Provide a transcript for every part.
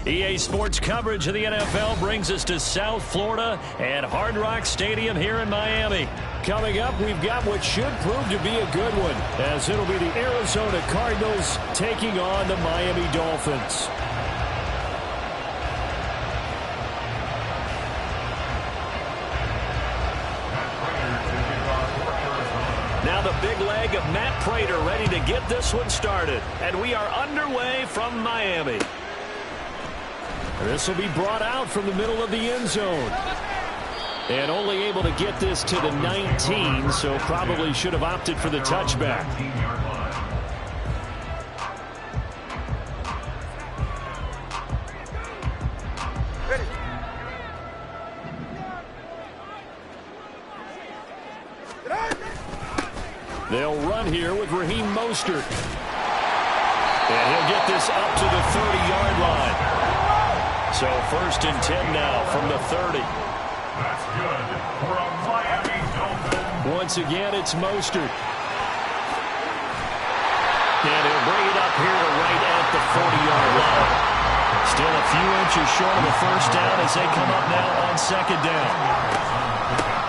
EA Sports coverage of the NFL brings us to South Florida at Hard Rock Stadium here in Miami. Coming up, we've got what should prove to be a good one, as it'll be the Arizona Cardinals taking on the Miami Dolphins. Now the big leg of Matt Prater ready to get this one started. And we are underway from Miami. This will be brought out from the middle of the end zone. And only able to get this to the 19, so probably should have opted for the touchback. They'll run here with Raheem Mostert. And he'll get this up to the 30-yard line. So 1st and 10 now from the 30. That's good for a Miami Dolphin. Once again, it's Mostert. And he'll bring it up here to right at the 40-yard line. Still a few inches short of the first down as they come up now on 2nd down.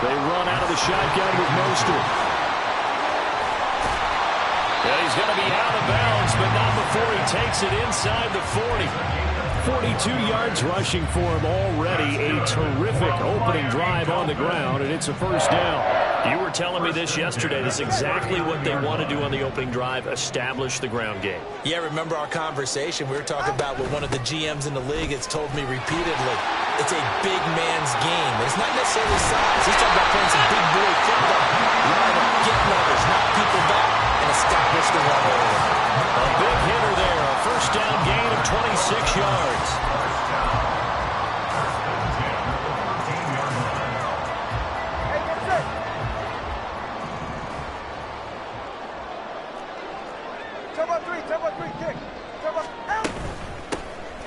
They run out of the shotgun with Mostert. And he's going to be out of bounds, but not before he takes it inside the 40. 42 yards rushing for him already. A terrific opening drive on the ground, and it's a 1st down. You were telling me this yesterday. This is exactly what they want to do on the opening drive, establish the ground game. Yeah, remember our conversation. We were talking about what one of the GMs in the league has told me repeatedly. It's a big man's game. It's not necessarily size. He's talking about playing some big boy football. Line up, get numbers, knock people back, and establish the run early. A big hitter there. A 1st down gain of 26 yards.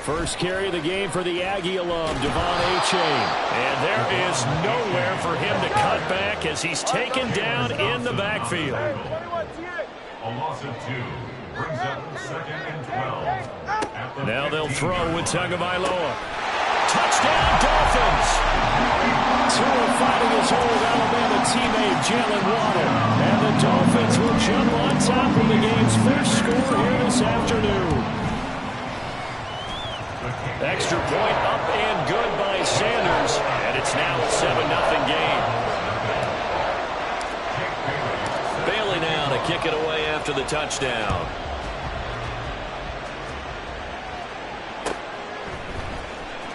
First carry of the game for the Aggie alum, Devon Achane. And there is nowhere for him to cut back as he's taken down in the backfield. A loss of 2 brings up 2nd and 12. Now they'll throw with Tagovailoa. Touchdown, Dolphins! Tua fighting his old Alabama teammate, Jalen Waddle. And the Dolphins will jump on top of the game's first score here this afternoon. Extra point up and good by Sanders. And it's now a 7-0 game. Bailey now to kick it away after the touchdown.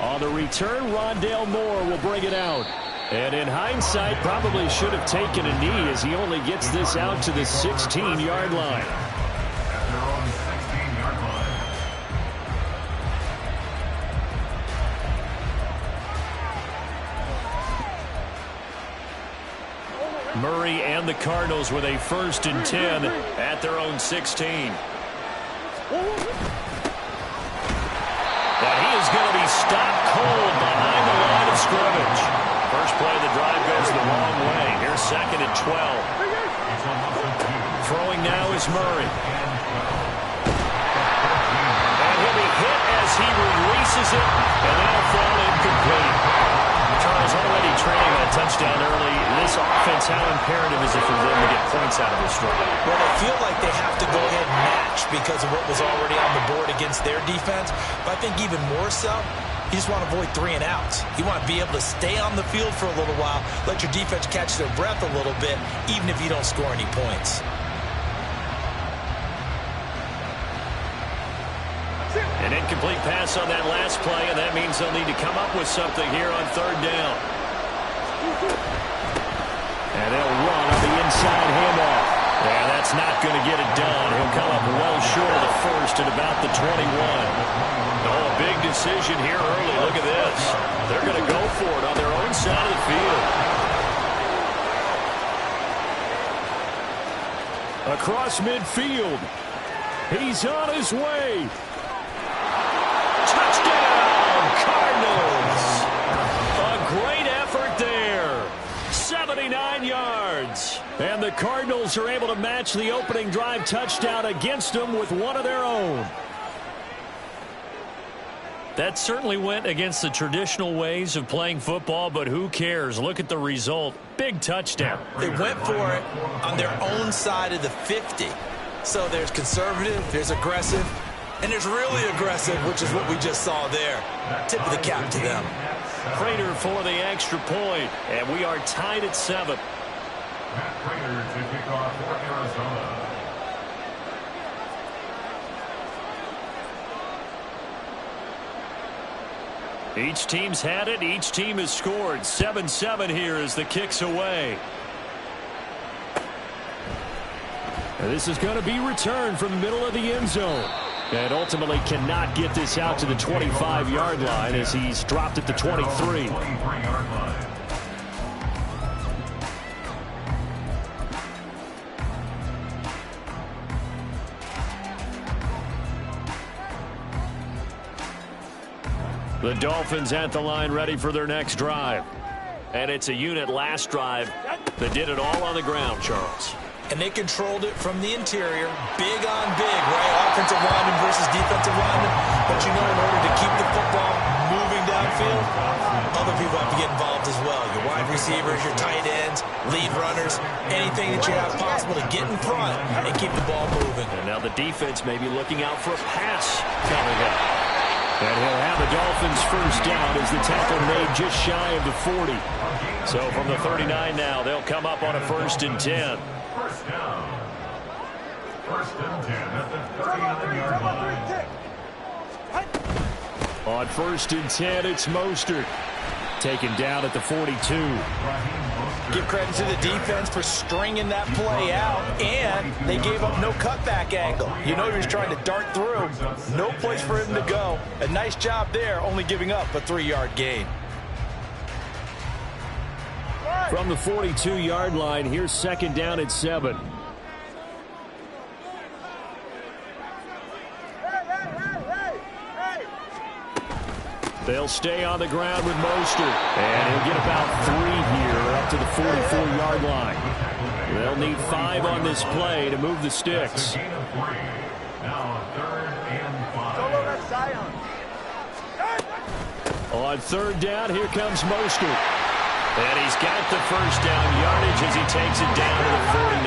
On the return, Rondale Moore will bring it out. And in hindsight, probably should have taken a knee as he only gets this out to the 16-yard line. Murray and the Cardinals with a 1st and 10 at their own 16. And he is going to be stopped cold behind the line of scrimmage. First play of the drive goes the wrong way. Here's 2nd and 12. Throwing now is Murray. And he'll be hit as he releases it, and that'll fall incomplete. Charles already trailing a touchdown early. This offense, how imperative is it for them to get points out of this drive? Well, they feel like they have to go ahead and match because of what was already on the board against their defense. But I think even more so, you just want to avoid 3 and outs. You want to be able to stay on the field for a little while, let your defense catch their breath a little bit, even if you don't score any points. An incomplete pass on that last play, and that means they'll need to come up with something here on 3rd down. And they'll run on the inside handoff. Yeah, that's not going to get it done. He'll come up well short of the 1st at about the 21. Oh, a big decision here early. Look at this. They're going to go for it on their own side of the field. Across midfield. He's on his way. Touchdown, Cardinals. A great effort there. 79 yards. And the Cardinals are able to match the opening drive touchdown against them with one of their own. That certainly went against the traditional ways of playing football, but who cares? Look at the result. Big touchdown. They went for it on their own side of the 50. So there's conservative, there's aggressive, and there's really aggressive, which is what we just saw there. Tip of the cap to them. Prater for the extra point, and we are tied at 7. Matt Prater to kick off for Arizona. Each team's had it. Each team has scored. 7-7 here as the kick's away. And this is going to be returned from the middle of the end zone. And ultimately cannot get this out to the 25-yard line as he's dropped at the 23. The Dolphins at the line ready for their next drive. And it's a unit last drive that did it all on the ground, Charles. And they controlled it from the interior, big on big, right? Offensive lineman versus defensive lineman. But you know, in order to keep the football moving downfield, other people have to get involved as well. Your wide receivers, your tight ends, lead runners, anything that you have possible to get in front and keep the ball moving. And now the defense may be looking out for a pass coming up. And he'll have the Dolphins first down as the tackle made just shy of the 40. So from the 39 now, they'll come up on a 1st and 10. First down. 1st and 10 at the 39-yard line. On 1st and 10, it's Mostert. Taken down at the 42. Give credit to the defense for stringing that play out, and they gave up no cutback angle. You know he was trying to dart through. No place for him to go. A nice job there, only giving up a 3-yard gain. From the 42-yard line, here's 2nd down at 7. They'll stay on the ground with Mostert. And he'll get about 3 here up to the 44-yard line. They'll need 5 on this play to move the sticks. Now 3rd and 5. On 3rd down, here comes Mostert. And he's got the first down yardage as he takes it down to the 49.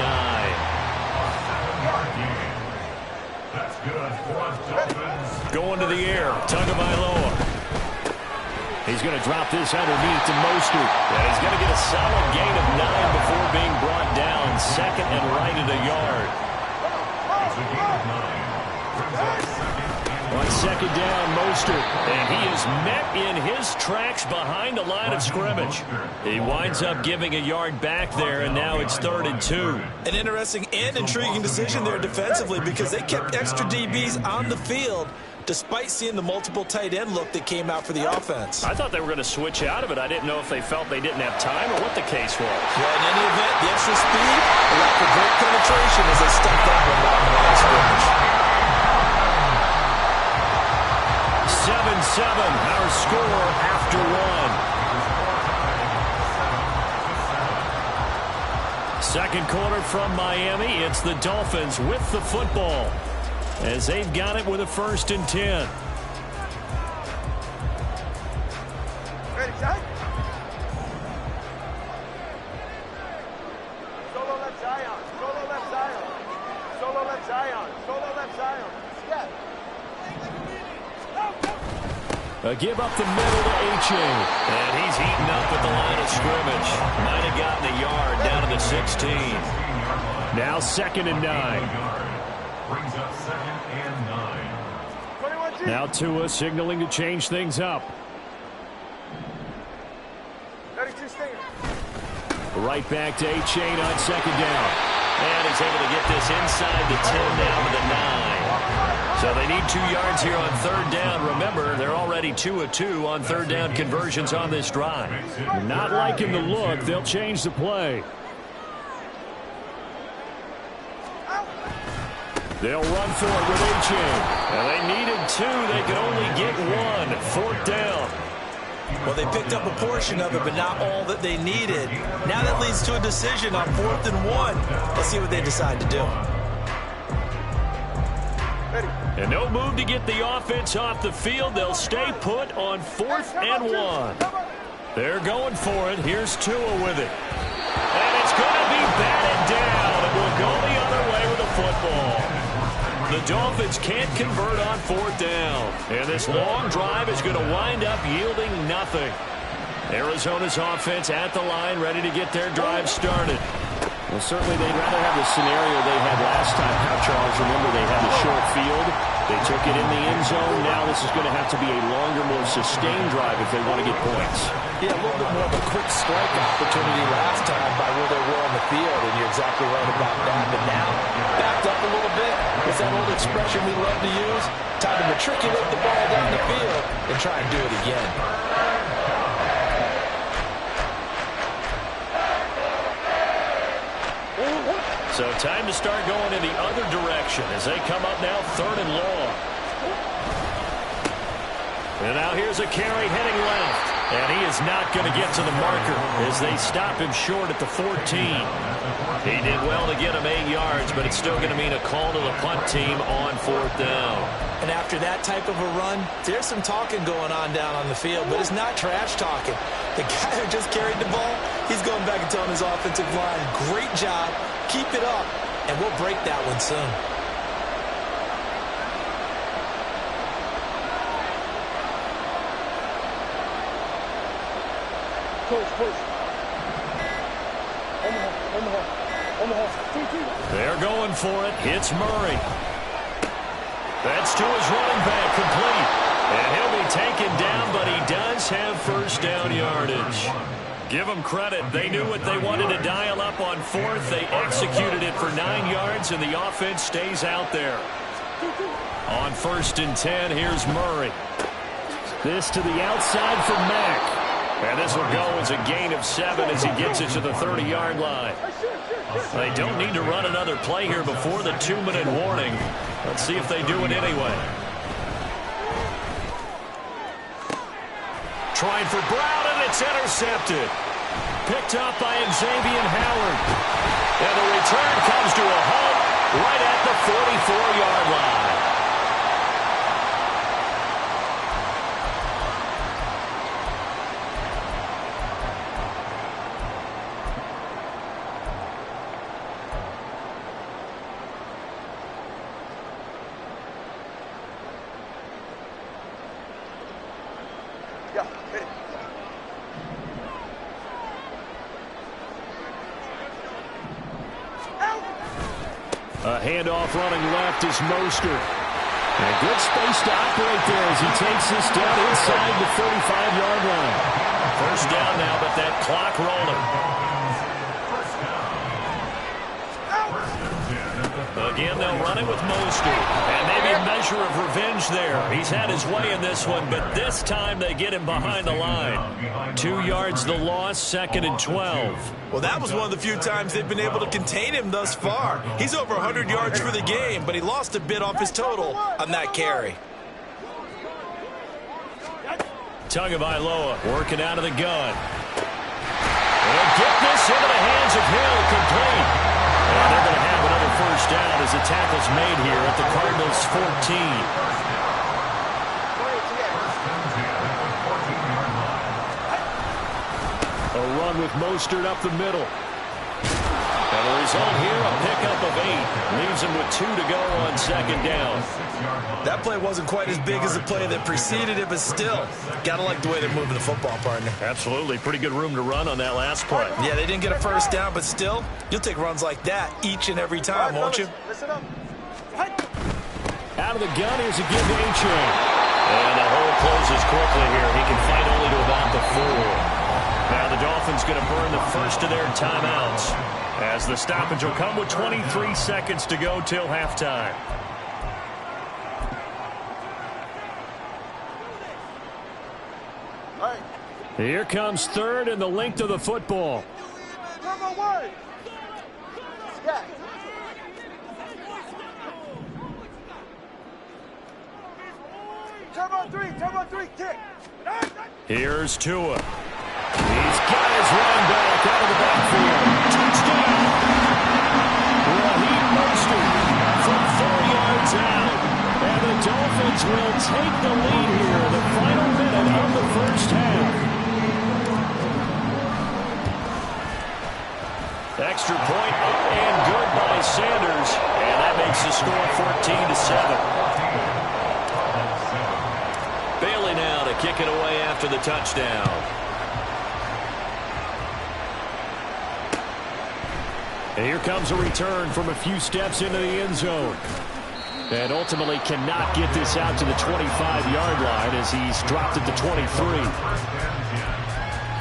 That's good for Dolphins. Going to the air, Tagovailoa. He's going to drop this underneath to Mostert. And he's going to get a solid gain of 9 before being brought down. 2nd and right at a yard. It's a gain of 9. On 2nd down, Mostert. And he is met in his tracks behind the line of scrimmage. He winds up giving a yard back there, and now it's 3rd and 2. An interesting and intriguing decision there defensively because they kept extra DBs on the field despite seeing the multiple tight end look that came out for the offense. I thought they were going to switch out of it. I didn't know if they felt they didn't have time or what the case was. Well, in any event, the extra speed allowed for great penetration as they stepped up and down the line of scrimmage. 7-7, our score after 1. Second quarter from Miami. It's the Dolphins with the football as they've got it with a 1st and 10. Ready, Jack? Solo left Zion. Solo left Zion. Solo left Zion. Solo left Zion. Yeah. A give up the middle to H.A. And he's heating up at the line of scrimmage. Might have gotten a yard down to the 16. Now 2nd and 9. Brings up 2nd and 9. Now Tua signaling to change things up. 32 stinger. Right back to A-Chain on 2nd down. And he's able to get this inside the 10 down to the 9. So they need 2 yards here on 3rd down. Remember, they're already 2 of 2 on 3rd down conversions on this drive. Not liking the look. They'll change the play. They'll run for it with A-Chain. And they needed 2. They could only get 1. 4th down. Well, they picked up a portion of it, but not all that they needed. Now that leads to a decision on 4th and 1. Let's see what they decide to do. Ready. And no move to get the offense off the field. They'll stay put on 4th and 1. They're going for it. Here's Tua with it. And it's going to be batted down. It will go the other way with the football. The Dolphins can't convert on 4th down. And this long drive is going to wind up yielding nothing. Arizona's offense at the line, ready to get their drive started. Well, certainly they'd rather have the scenario they had last time. How, Charles, remember they had a short field. They took it in the end zone. Now this is going to have to be a longer, more sustained drive if they want to get points. Yeah, a little bit more of a quick strike opportunity last time by where they were on the field, and you're exactly right about that. But now, backed up a little bit. It's that old expression we love to use. Time to matriculate the ball down the field and try and do it again. So time to start going in the other direction as they come up now 3rd and long. And now here's a carry heading left. And he is not going to get to the marker as they stop him short at the 14. He did well to get him 8 yards, but it's still going to mean a call to the punt team on 4th down. And after that type of a run, there's some talking going on down on the field, but it's not trash talking. The guy who just carried the ball, he's going back and telling his offensive line, great job, keep it up, and we'll break that one soon. They're going for it. It's Murray. That's to his running back, complete. And he'll be taken down, but he does have 1st down yardage. Give them credit. They knew what they wanted to dial up on 4th. They executed it for 9 yards, and the offense stays out there. On 1st and 10, here's Murray. This to the outside for Mack. And this will go as a gain of 7 as he gets it to the 30-yard line. They don't need to run another play here before the 2-minute warning. Let's see if they do it anyway. Trying for Brown, and it's intercepted. Picked up by Xavier Howard. And the return comes to a halt right at the 44-yard line. A handoff running left is Mostert. And good space to operate there as he takes this down inside the 35-yard line. 1st down now, but that clock rolling. Again, they'll run it with Mostert. And maybe a measure of revenge there. He's had his way in this one, but this time they get him behind the line. 2 yards the loss, 2nd and 12. Well, that was one of the few times they've been able to contain him thus far. He's over 100 yards for the game, but he lost a bit off his total on that carry. Tagovailoa working out of the gun. And get this into the hands of Hill, complete. And they're going to have another 1st down as the tackle's made here at the Cardinals' 14. A run with Mostert up the middle. And the result here, a pickup of 8. Leaves him with 2 to go on 2nd down. That play wasn't quite as big as the play that preceded it, but still, got to like the way they're moving the football, partner. Absolutely. Pretty good room to run on that last play. Yeah, they didn't get a 1st down, but still, you'll take runs like that each and every time, won't you? Listen up. Out of the gun, here's a give to A-Chain. And the hole closes quickly here. He can fight only to about the 4. Now the Dolphins going to burn the first of their timeouts as the stoppage will come with 23 seconds to go till halftime. Here comes 3rd and the length of the football. Turbo 1. Yeah. Turbo 3, kick. Here's Tua. He's got his running back out of the backfield. Touchdown! Raheem Mostert from 4 yards out. And the the Dolphins will take the lead here in the final minute of the first half. Extra point up and good by Sanders, and that makes the score 14-7. Bailey now to kick it away after the touchdown. And here comes a return from a few steps into the end zone. And ultimately cannot get this out to the 25-yard line as he's dropped at the 23.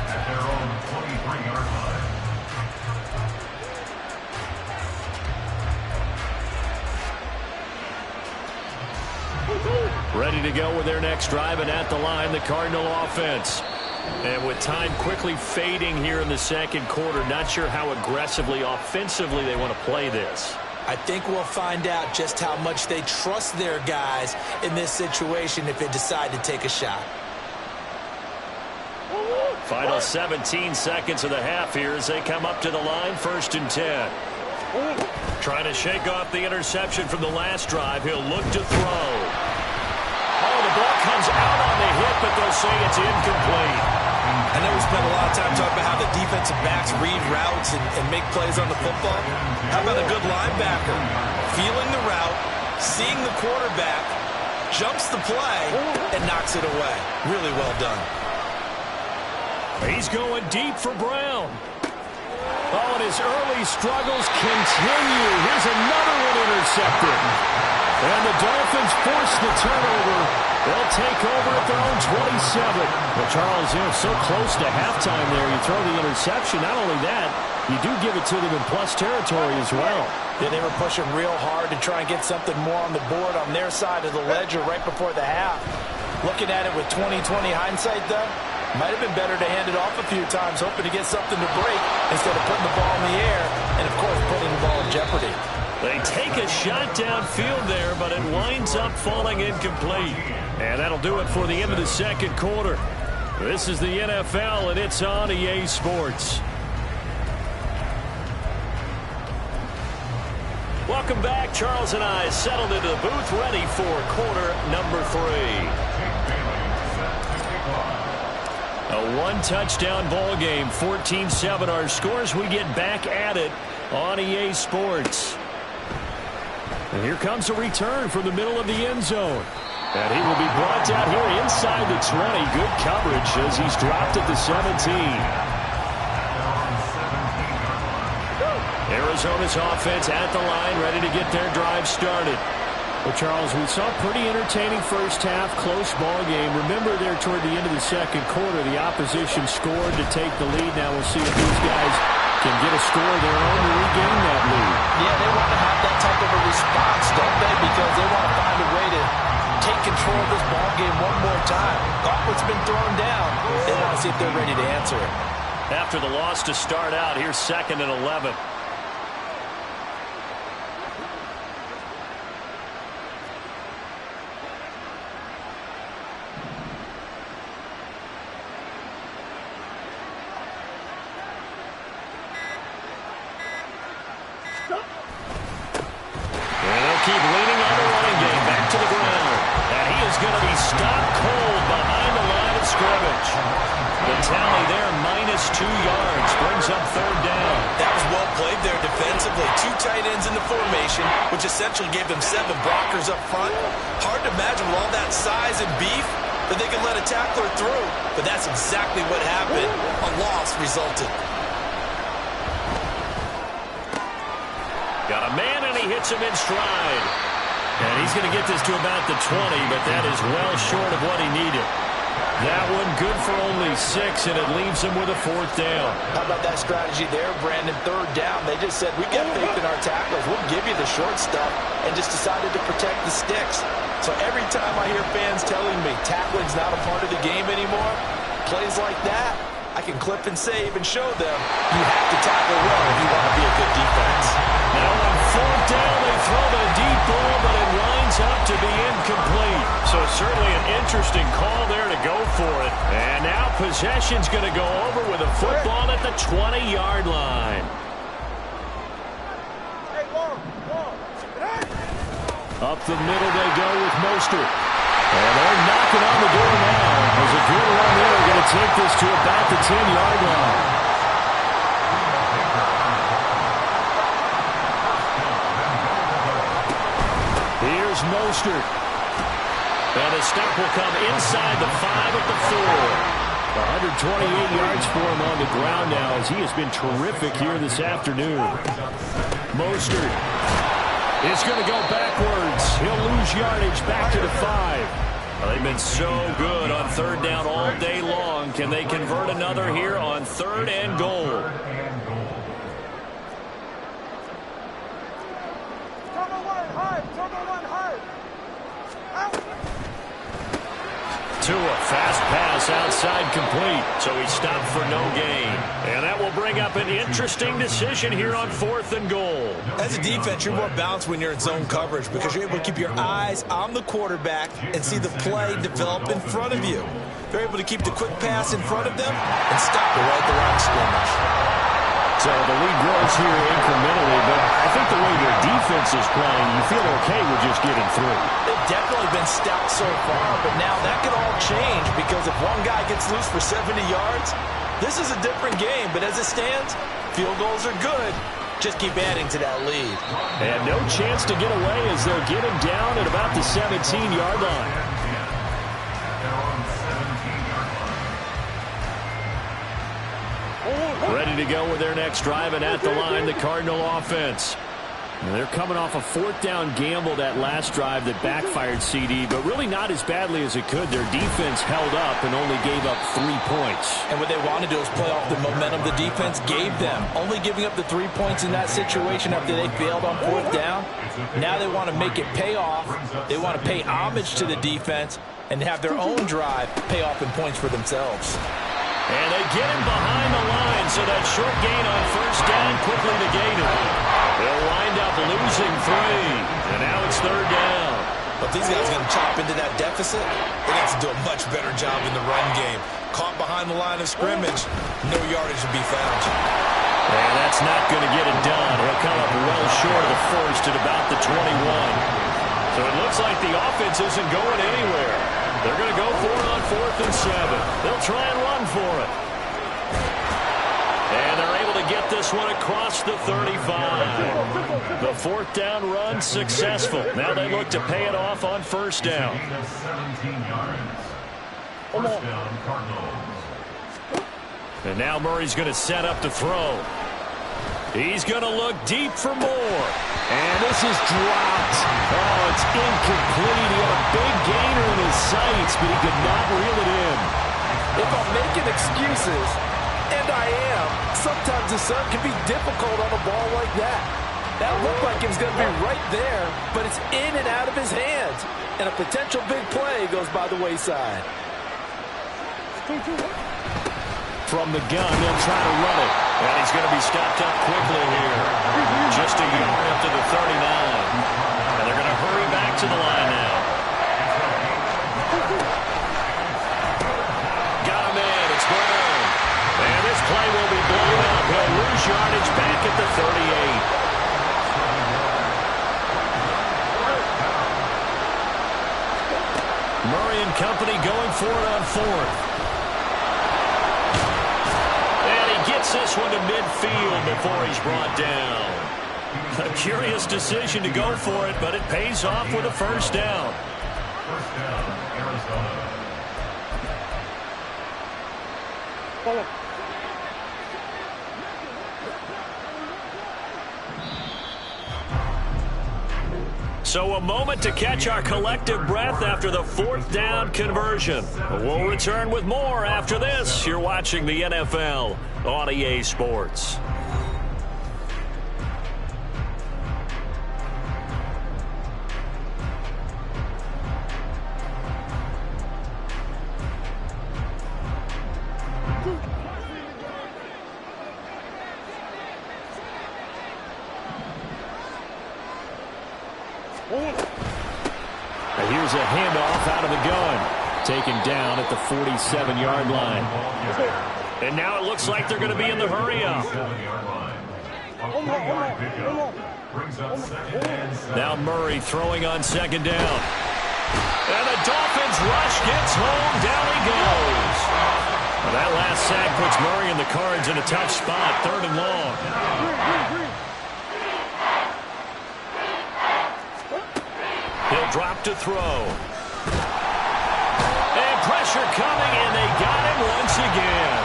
At their own 23-yard line. Ready to go with their next drive, and at the line, the Cardinal offense. And with time quickly fading here in the second quarter, not sure how aggressively, offensively they want to play this. I think we'll find out just how much they trust their guys in this situation if they decide to take a shot. Final 17 seconds of the half here as they come up to the line, 1st and 10. Trying to shake off the interception from the last drive. He'll look to throw. Oh, the ball comes out on the hit, but they'll say it's incomplete. I know we spent a lot of time talking about how the defensive backs read routes and make plays on the football. How about a good linebacker? Feeling the route, seeing the quarterback, jumps the play, and knocks it away. Really well done. He's going deep for Brown. Oh, and his early struggles continue. Here's another one intercepted. And the Dolphins force the turnover. They'll take over at their own 27. Well, Charles, so close to halftime there. You throw the interception. Not only that, you do give it to them in plus territory as well. Yeah, they were pushing real hard to try and get something more on the board on their side of the ledger right before the half. Looking at it with 20/20 hindsight, though, might have been better to hand it off a few times, hoping to get something to break instead of putting the ball in the air and, of course, putting the ball in jeopardy. They take a shot downfield there, but it winds up falling incomplete. And that'll do it for the end of the second quarter. This is the NFL, and it's on EA Sports. Welcome back. Charles and I settled into the booth, ready for quarter number 3. A one-touchdown ball game, 14-7 our scores. We get back at it on EA Sports. And here comes a return from the middle of the end zone. And he will be brought down here inside the 20. Good coverage as he's dropped at the 17. Arizona's offense at the line, ready to get their drive started. Well, Charles, we saw a pretty entertaining first half, close ball game. Remember there toward the end of the second quarter, the opposition scored to take the lead. Now we'll see if these guys can get a score of their own to regain that lead. Yeah, they want to have that type of a response, don't they? Because they want to find a way to take control of this ball game one more time. Gauntlet's been thrown down. They want to see if they're ready to answer it. After the loss to start out, here's 2nd and 11. Keep leaning on the running game. Back to the ground. And he is going to be stopped cold behind the line of scrimmage. The tally there, -2 yards. Brings up 3rd down. That was well played there defensively. 2 tight ends in the formation, which essentially gave them 7 blockers up front. Hard to imagine with all that size and beef that they could let a tackler through. But that's exactly what happened. A loss resulted. Got a man, and he hits him in stride. And he's going to get this to about the 20, but that is well short of what he needed. That one good for only 6, and it leaves him with a 4th down. How about that strategy there, Brandon? 3rd down. They just said, we've got faith in our tacklers. We'll give you the short stuff, and just decided to protect the sticks. So every time I hear fans telling me tackling's not a part of the game anymore, plays like that, I can clip and save and show them you have to tackle well if you want to be a good defense. Now on 4th down, they throw the deep ball, but it winds up to be incomplete. So certainly an interesting call there to go for it. And now possession's going to go over with a football at the 20-yard line. Up the middle they go with Mostert. And they're knocking on the door now. There's a good run there. Going to take this to about the 10-yard line. Here's Mostert. And a stop will come inside the 5 at the 4. 128 yards for him on the ground now as he has been terrific here this afternoon. Mostert is going to go backwards. He'll lose yardage back to the 5. Well, they've been so good on third down all day long. Can they convert another here on 3rd and goal? Tua, fast pass outside complete, so he stopped for no gain. And that will bring up an interesting decision here on 4th and goal. As a defense, you're more balanced when you're in zone coverage because you're able to keep your eyes on the quarterback and see the play develop in front of you. They're able to keep the quick pass in front of them and stop it right at the line of scrimmage. So the lead grows here incrementally, but I think the way their defense is playing, you feel okay with just getting through. They've definitely been stout so far, but now that could all change because if one guy gets loose for 70 yards, this is a different game. But as it stands, field goals are good. Just keep adding to that lead. And no chance to get away as they'll get him down at about the 17-yard line. Ready to go with their next drive, and at the line, the Cardinal offense. And they're coming off a 4th down gamble that last drive that backfired, CD, but really not as badly as it could. Their defense held up and only gave up 3 points. And what they want to do is play off the momentum the defense gave them. Only giving up the 3 points in that situation after they failed on 4th down. Now they want to make it pay off. They want to pay homage to the defense and have their own drive pay off in points for themselves. And they get him behind the line, so that short gain on 1st down quickly negated. They'll wind up losing 3, and now it's 3rd down. But these guys are going to chop into that deficit. They got to do a much better job in the run game. Caught behind the line of scrimmage, no yardage to be found. And that's not going to get it done. He'll come up well short of the 1st at about the 21. So it looks like the offense isn't going anywhere. They're going to go for it on 4th and 7. They'll try and run for it. And they're able to get this one across the 35. The 4th down run successful. Now they look to pay it off on 1st down. 17 yards. 1st down, Cardinals. And now Murray's going to set up to throw. He's going to look deep for more. And this is dropped. Oh, it's incomplete. He had a big gainer in his sights, but he could not reel it in. If I'm making excuses, and I am, sometimes the sun can be difficult on a ball like that. That looked like it was going to be right there, but it's in and out of his hands. And a potential big play goes by the wayside. From the gun, they'll try to run it. And he's going to be stopped up quickly here. Just a yard up to the 39. And they're going to hurry back to the line now. Got him in. It's Brown. And this play will be blown up. He'll lose yardage back at the 38. Murray and company going for it on 4th. Gets this one to midfield before he's brought down. A curious decision to go for it, but it pays off with a 1st down. 1st down, Arizona. So a moment to catch our collective breath after the 4th down conversion. We'll return with more after this. You're watching the NFL on EA Sports. Here's a handoff out of the gun. Taken down at the 47-yard line. And now it looks like they're going to be in the hurry-up. A 3-yard pickup. Brings up 2nd and 7. Now Murray throwing on 2nd down. And the Dolphins rush gets home. Down he goes. Well, that last sack puts Murray and the Cards in a tough spot. 3rd and long. He'll drop to throw. And pressure coming, and they got him once again.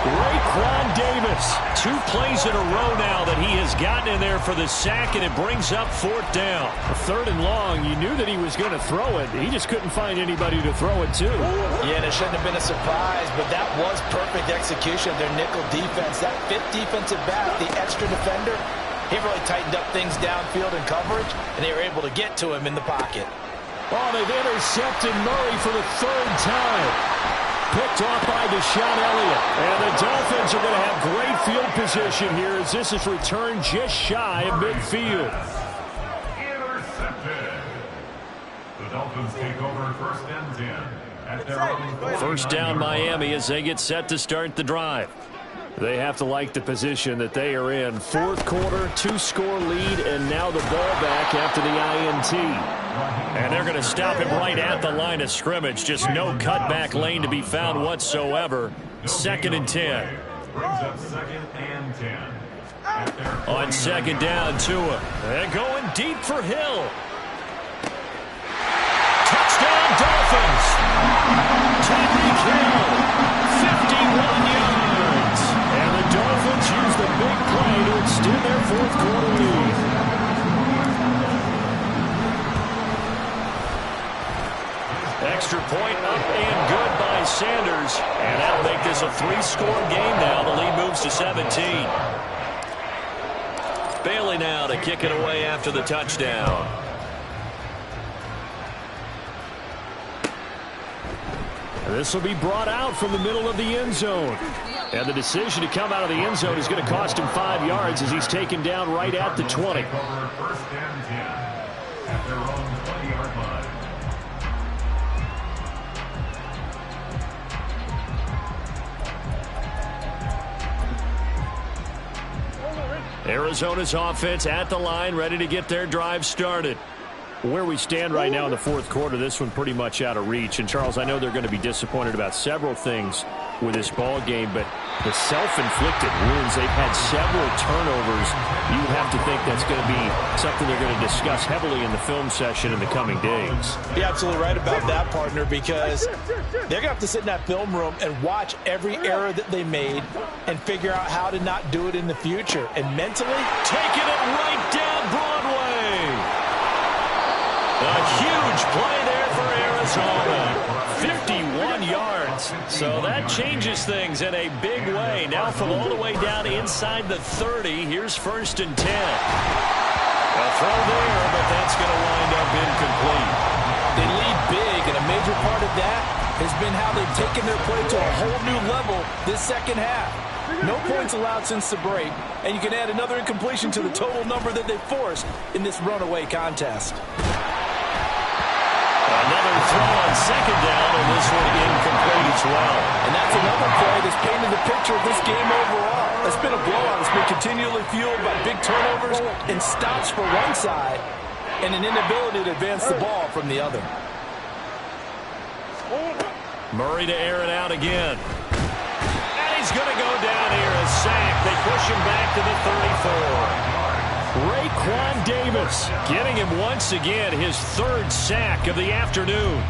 Raekwon Davis, 2 plays in a row now that he has gotten in there for the sack, and it brings up 4th down. 3rd and long, you knew that he was going to throw it. He just couldn't find anybody to throw it to. Yeah, and it shouldn't have been a surprise, but that was perfect execution of their nickel defense. That 5th defensive back, the extra defender, he really tightened up things downfield in coverage, and they were able to get to him in the pocket. Oh, they've intercepted Murray for the 3rd time. Picked off by Deshaun Elliott. And the Dolphins are going to have great field position here as this is returned just shy of midfield. Intercepted. The Dolphins take over 1st and 10 at their own 1st down Miami as they get set to start the drive. They have to like the position that they are in. 4th quarter, 2-score lead, and now the ball back after the INT. And they're going to stop him right at the line of scrimmage. Just no cutback lane to be found whatsoever. 2nd and 10. Brings up 2nd and 10. On 2nd down, Tua. And going deep for Hill. Touchdown, Dolphins. Tyreek Hill, 51 yards. And the Dolphins use the big play to extend their 4th quarter lead. Extra point up and good by Sanders. And that'll make this a 3-score game now. The lead moves to 17. Bailey now to kick it away after the touchdown. This will be brought out from the middle of the end zone. And the decision to come out of the end zone is going to cost him 5 yards as he's taken down right at the 20. 1st and 10 at their own 20-yard line. Arizona's offense at the line, ready to get their drive started. Where we stand right now in the 4th quarter, this one pretty much out of reach. And, Charles, I know they're going to be disappointed about several things with this ball game, but the self-inflicted wounds, they've had several turnovers. You would have to think that's going to be something they're going to discuss heavily in the film session in the coming days. You're absolutely right about that, partner, because they're going to have to sit in that film room and watch every error that they made and figure out how to not do it in the future. And mentally, taking it right down Broadway. A huge play there for Arizona. 51 yards. So that changes things in a big way. Now from all the way down inside the 30, here's 1st and 10. A throw there, but that's going to wind up incomplete. They lead big, and a major part of that has been how they've taken their play to a whole new level this 2nd half. No points allowed since the break, and you can add another incompletion to the total number that they forced in this runaway contest. Another throw on 2nd down, and this one incomplete as well. And that's another play that's painted the picture of this game overall. It's been a blowout. It's been continually fueled by big turnovers and stops for one side and an inability to advance the ball from the other. Murray to air it out again. And he's going to go down here, a sack. They push him back to the 34. Raekwon Davis getting him once again his 3rd sack of the afternoon.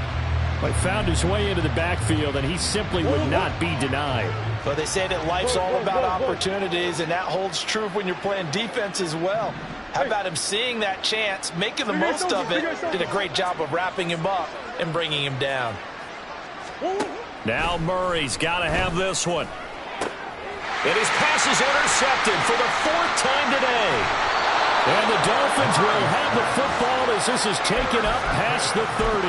He found his way into the backfield, and he simply would not be denied. But they say that life's all about opportunities, and that holds true when you're playing defense as well. How about him seeing that chance, making the most of it, did a great job of wrapping him up and bringing him down. Now Murray's got to have this one. And his pass is intercepted for the 4th time today. And the Dolphins will have the football as this is taken up past the 30.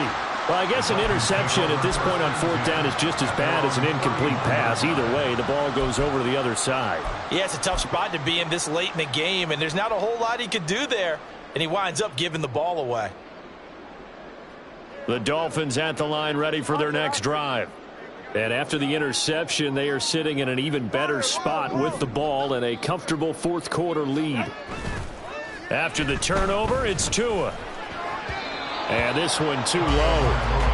Well, I guess an interception at this point on 4th down is just as bad as an incomplete pass. Either way, the ball goes over to the other side. Yeah, it's a tough spot to be in this late in the game, and there's not a whole lot he could do there, and he winds up giving the ball away. The Dolphins at the line ready for their next drive. And after the interception, they are sitting in an even better spot with the ball and a comfortable fourth quarter lead. After the turnover, it's Tua. And this one too low.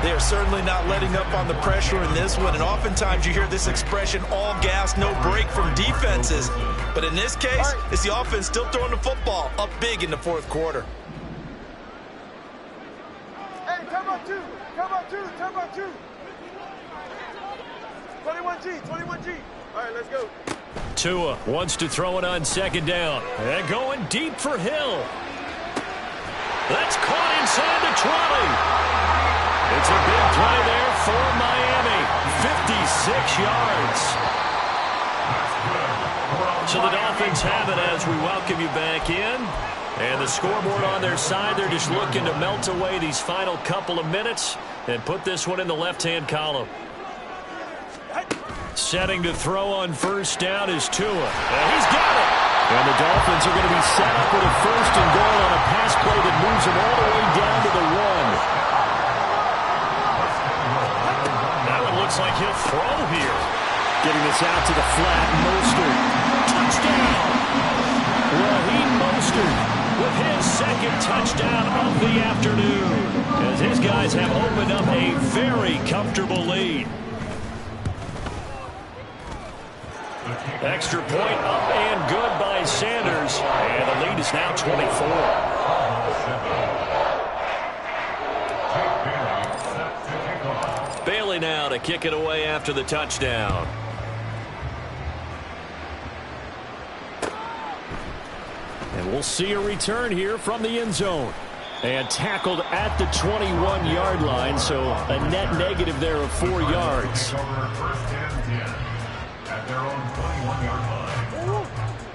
They're certainly not letting up on the pressure in this one, and oftentimes you hear this expression, all gas, no break from defenses. But in this case, it's the offense still throwing the football up big in the fourth quarter. Hey, turbo two, turbo two, turbo two. 21G, 21G. All right, let's go. Tua wants to throw it on second down. And going deep for Hill. That's caught inside the 20. It's a big play there for Miami. 56 yards. So the Dolphins have it as we welcome you back in. And the scoreboard on their side, they're just looking to melt away these final couple of minutes and put this one in the left-hand column. Setting to throw on first down is Tua. And he's got it. And the Dolphins are going to be set up with a first and goal on a pass play that moves them all the way down to the 1. Looks like he'll throw here. Getting this out to the flat. Mostert. Touchdown. Raheem Mostert with his second touchdown of the afternoon. As his guys have opened up a very comfortable lead. Extra point up and good by Sanders. And the lead is now 24. Bailey now to kick it away after the touchdown. And we'll see a return here from the end zone. And tackled at the 21-yard line, so a net negative there of 4 yards.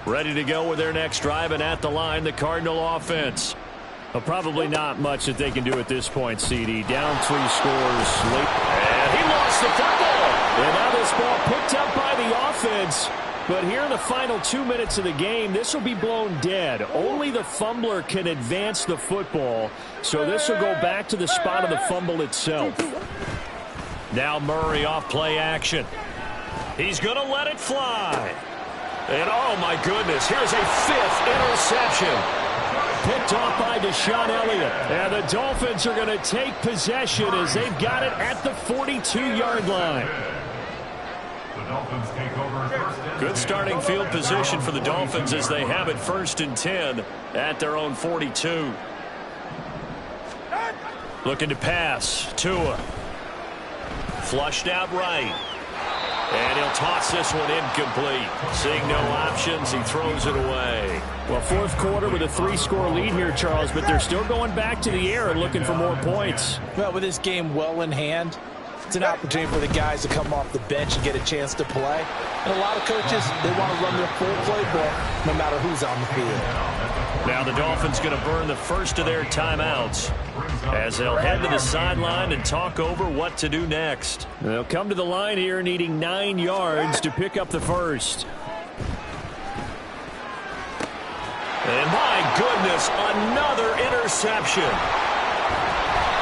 Ready to go with their next drive, and at the line, the Cardinal offense. Well, probably not much that they can do at this point, CD. Down 3 scores late. And he lost the football. And now this ball picked up by the offense. But here in the final 2 minutes of the game, this will be blown dead. Only the fumbler can advance the football. So this will go back to the spot of the fumble itself. Now Murray off play action. He's going to let it fly. And oh my goodness, here's a 5th interception. Picked off by Deshaun Elliott. And the Dolphins are going to take possession as they've got it at the 42-yard line. Good starting field position for the Dolphins as they have it 1st and 10 at their own 42. Looking to pass. Tua. Flushed out right. And he'll toss this one incomplete. Seeing no options, he throws it away. Well, fourth quarter with a 3-score lead here, Charles, but they're still going back to the air and looking for more points. Well, with this game well in hand, it's an opportunity for the guys to come off the bench and get a chance to play. And a lot of coaches, they want to run their full playbook no matter who's on the field. Now the Dolphins going to burn the first of their timeouts as they'll head to the sideline and talk over what to do next. They'll come to the line here needing 9 yards to pick up the first. And my goodness, another interception.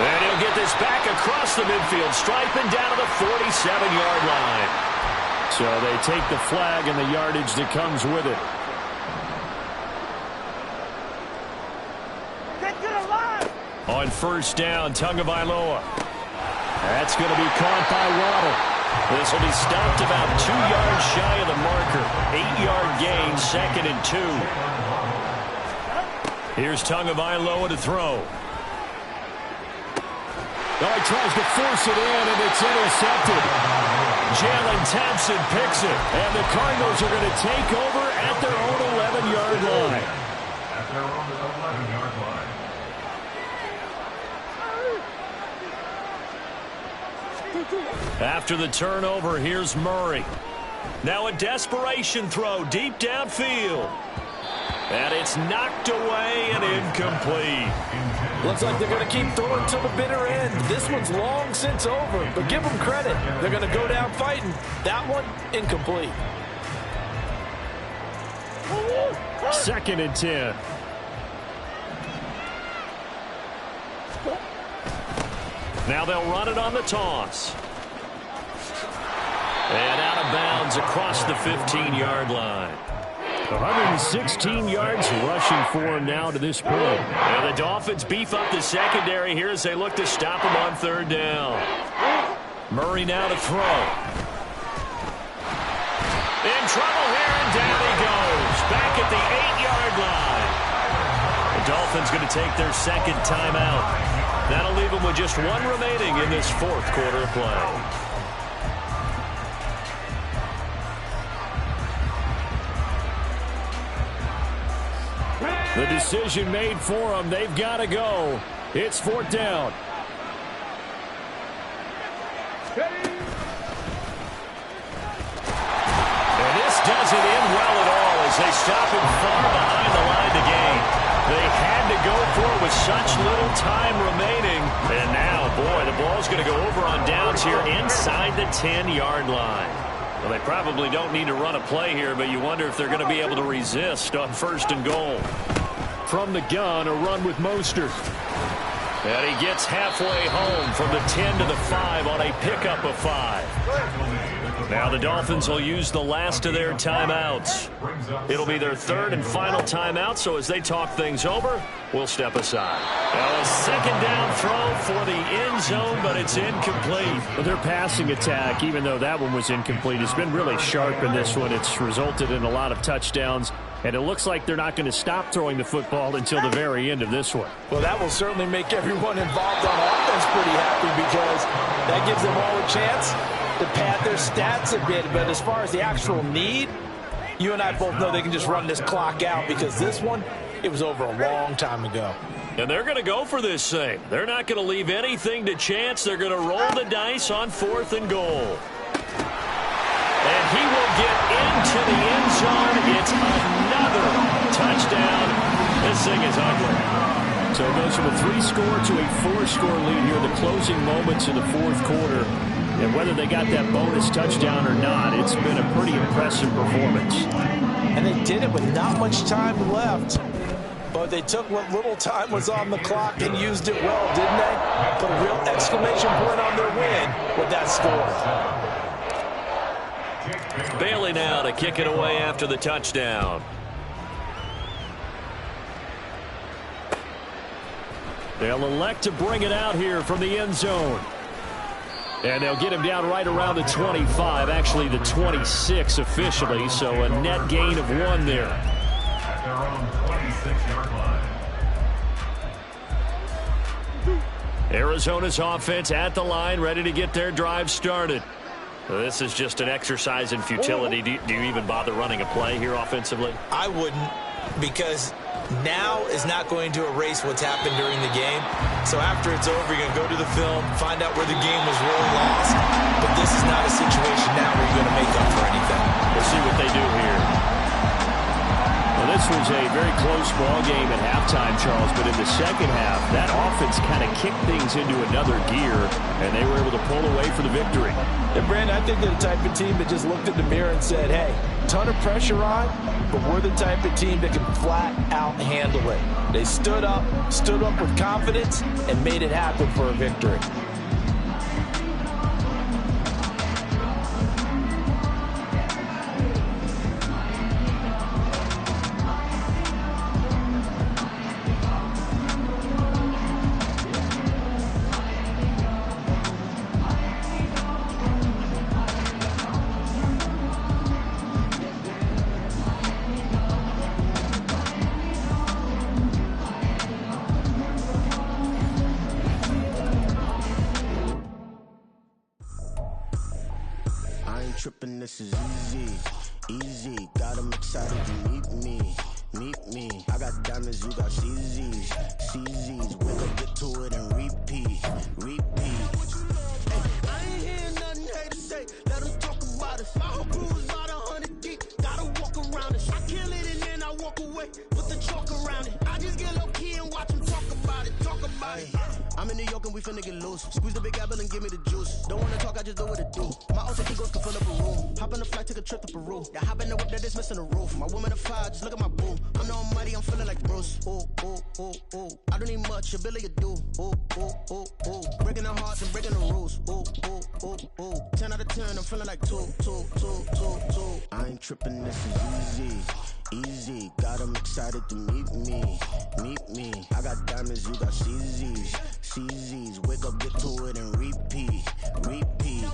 And he'll get this back across the midfield stripe and down to the 47-yard line. So they take the flag and the yardage that comes with it. On first down, Tagovailoa. That's going to be caught by Waddle. This will be stopped about 2 yards shy of the marker. 8-yard gain, 2nd and 2. Here's Tagovailoa to throw. Oh, he tries to force it in, and it's intercepted. Jalen Thompson picks it, and the Cardinals are going to take over at their own 11-yard line. At their own 11-yard line. After the turnover, here's Murray. Now a desperation throw deep downfield. And it's knocked away and incomplete. Looks like they're going to keep throwing till the bitter end. This one's long since over, but give them credit. They're going to go down fighting. That one, incomplete. 2nd and 10. Now they'll run it on the toss. Dolphins across the 15-yard line. 116 yards rushing for him now to this point. And the Dolphins beef up the secondary here as they look to stop him on third down. Murray now to throw. In trouble here, and down he goes. Back at the 8-yard line. The Dolphins going to take their second timeout. That'll leave them with just one remaining in this fourth quarter of play. The decision made for them. They've got to go. It's fourth down. And this doesn't end well at all as they stop him far behind the line to gain. They had to go for it with such little time remaining. And now, boy, the ball's going to go over on downs here inside the 10-yard line. Well, they probably don't need to run a play here, but you wonder if they're going to be able to resist on first and goal. From the gun, a run with Mostert. And he gets halfway home from the 10 to the 5 on a pickup of 5. Now the Dolphins will use the last of their timeouts. It'll be their third and final timeout, so as they talk things over, we'll step aside. Now a second down throw for the end zone, but it's incomplete. Well, their passing attack, even though that one was incomplete, has been really sharp in this one. It's resulted in a lot of touchdowns. And it looks like they're not going to stop throwing the football until the very end of this one. Well, that will certainly make everyone involved on offense pretty happy because that gives them all a chance to pad their stats a bit. But as far as the actual need, you and I both know they can just run this clock out because this one, it was over a long time ago. And they're going to go for this thing. They're not going to leave anything to chance. They're going to roll the dice on fourth and goal. And he will get into the end zone. It's another touchdown. This thing is ugly. So it goes from a 3-score to a 4-score lead here in the closing moments of the fourth quarter. And whether they got that bonus touchdown or not, it's been a pretty impressive performance. And they did it with not much time left. But they took what little time was on the clock and used it well, didn't they? Put a real exclamation point on their win with that score. Bailey now to kick it away after the touchdown. They'll elect to bring it out here from the end zone. And they'll get him down right around the 25, actually the 26 officially, so a net gain of 1 there. At their own 26-yard line. Arizona's offense at the line, ready to get their drive started. This is just an exercise in futility. Do you even bother running a play here offensively? I wouldn't, because now is not going to erase what's happened during the game. So after it's over, you're going to go to the film, find out where the game was really lost. But this is not a situation now where you're going to make up for anything. We'll see what they do here. Well, this was a very close ball game at halftime, Charles, but in the second half, that offense kind of kicked things into another gear, and they were able to pull away for the victory. And Brandon, I think they're the type of team that just looked in the mirror and said, hey, ton of pressure on, but we're the type of team that can flat out handle it. They stood up with confidence, and made it happen for a victory. Tripping, this is easy. Got them excited to meet me. I got diamonds, you got CZs. Wake up, get to it, and repeat. Hey, I ain't hearing nothing haters say. Let them talk about us. My whole crew is about 100 deep. Gotta walk around it. I kill it and then I walk away. Put the chalk around it. I just get low key and watch them talk about it. I'm in New York and we finna get loose. Squeeze the big apple and give me the juice. Don't wanna talk, I just do what it do. My ultra egos can fill up a room. Hop on the flight, take a trip to Peru. Yeah, hop in the whip that is missing the roof. My woman a fire, just look at my boo. I'm the almighty, I'm feeling like Bruce. Ooh, ooh, ooh, ooh. I don't need much, ability to do. Ooh, ooh, ooh, ooh. Breaking the hearts and breaking the rules. Ooh, ooh, ooh, ooh. 10 out of 10, I'm feeling like 2, 2, 2, 2, 2. I ain't tripping, this is easy. Easy, got 'em excited to meet me. Meet me. I got diamonds, you got CZs. CZs, wake up, get to it and repeat. Repeat.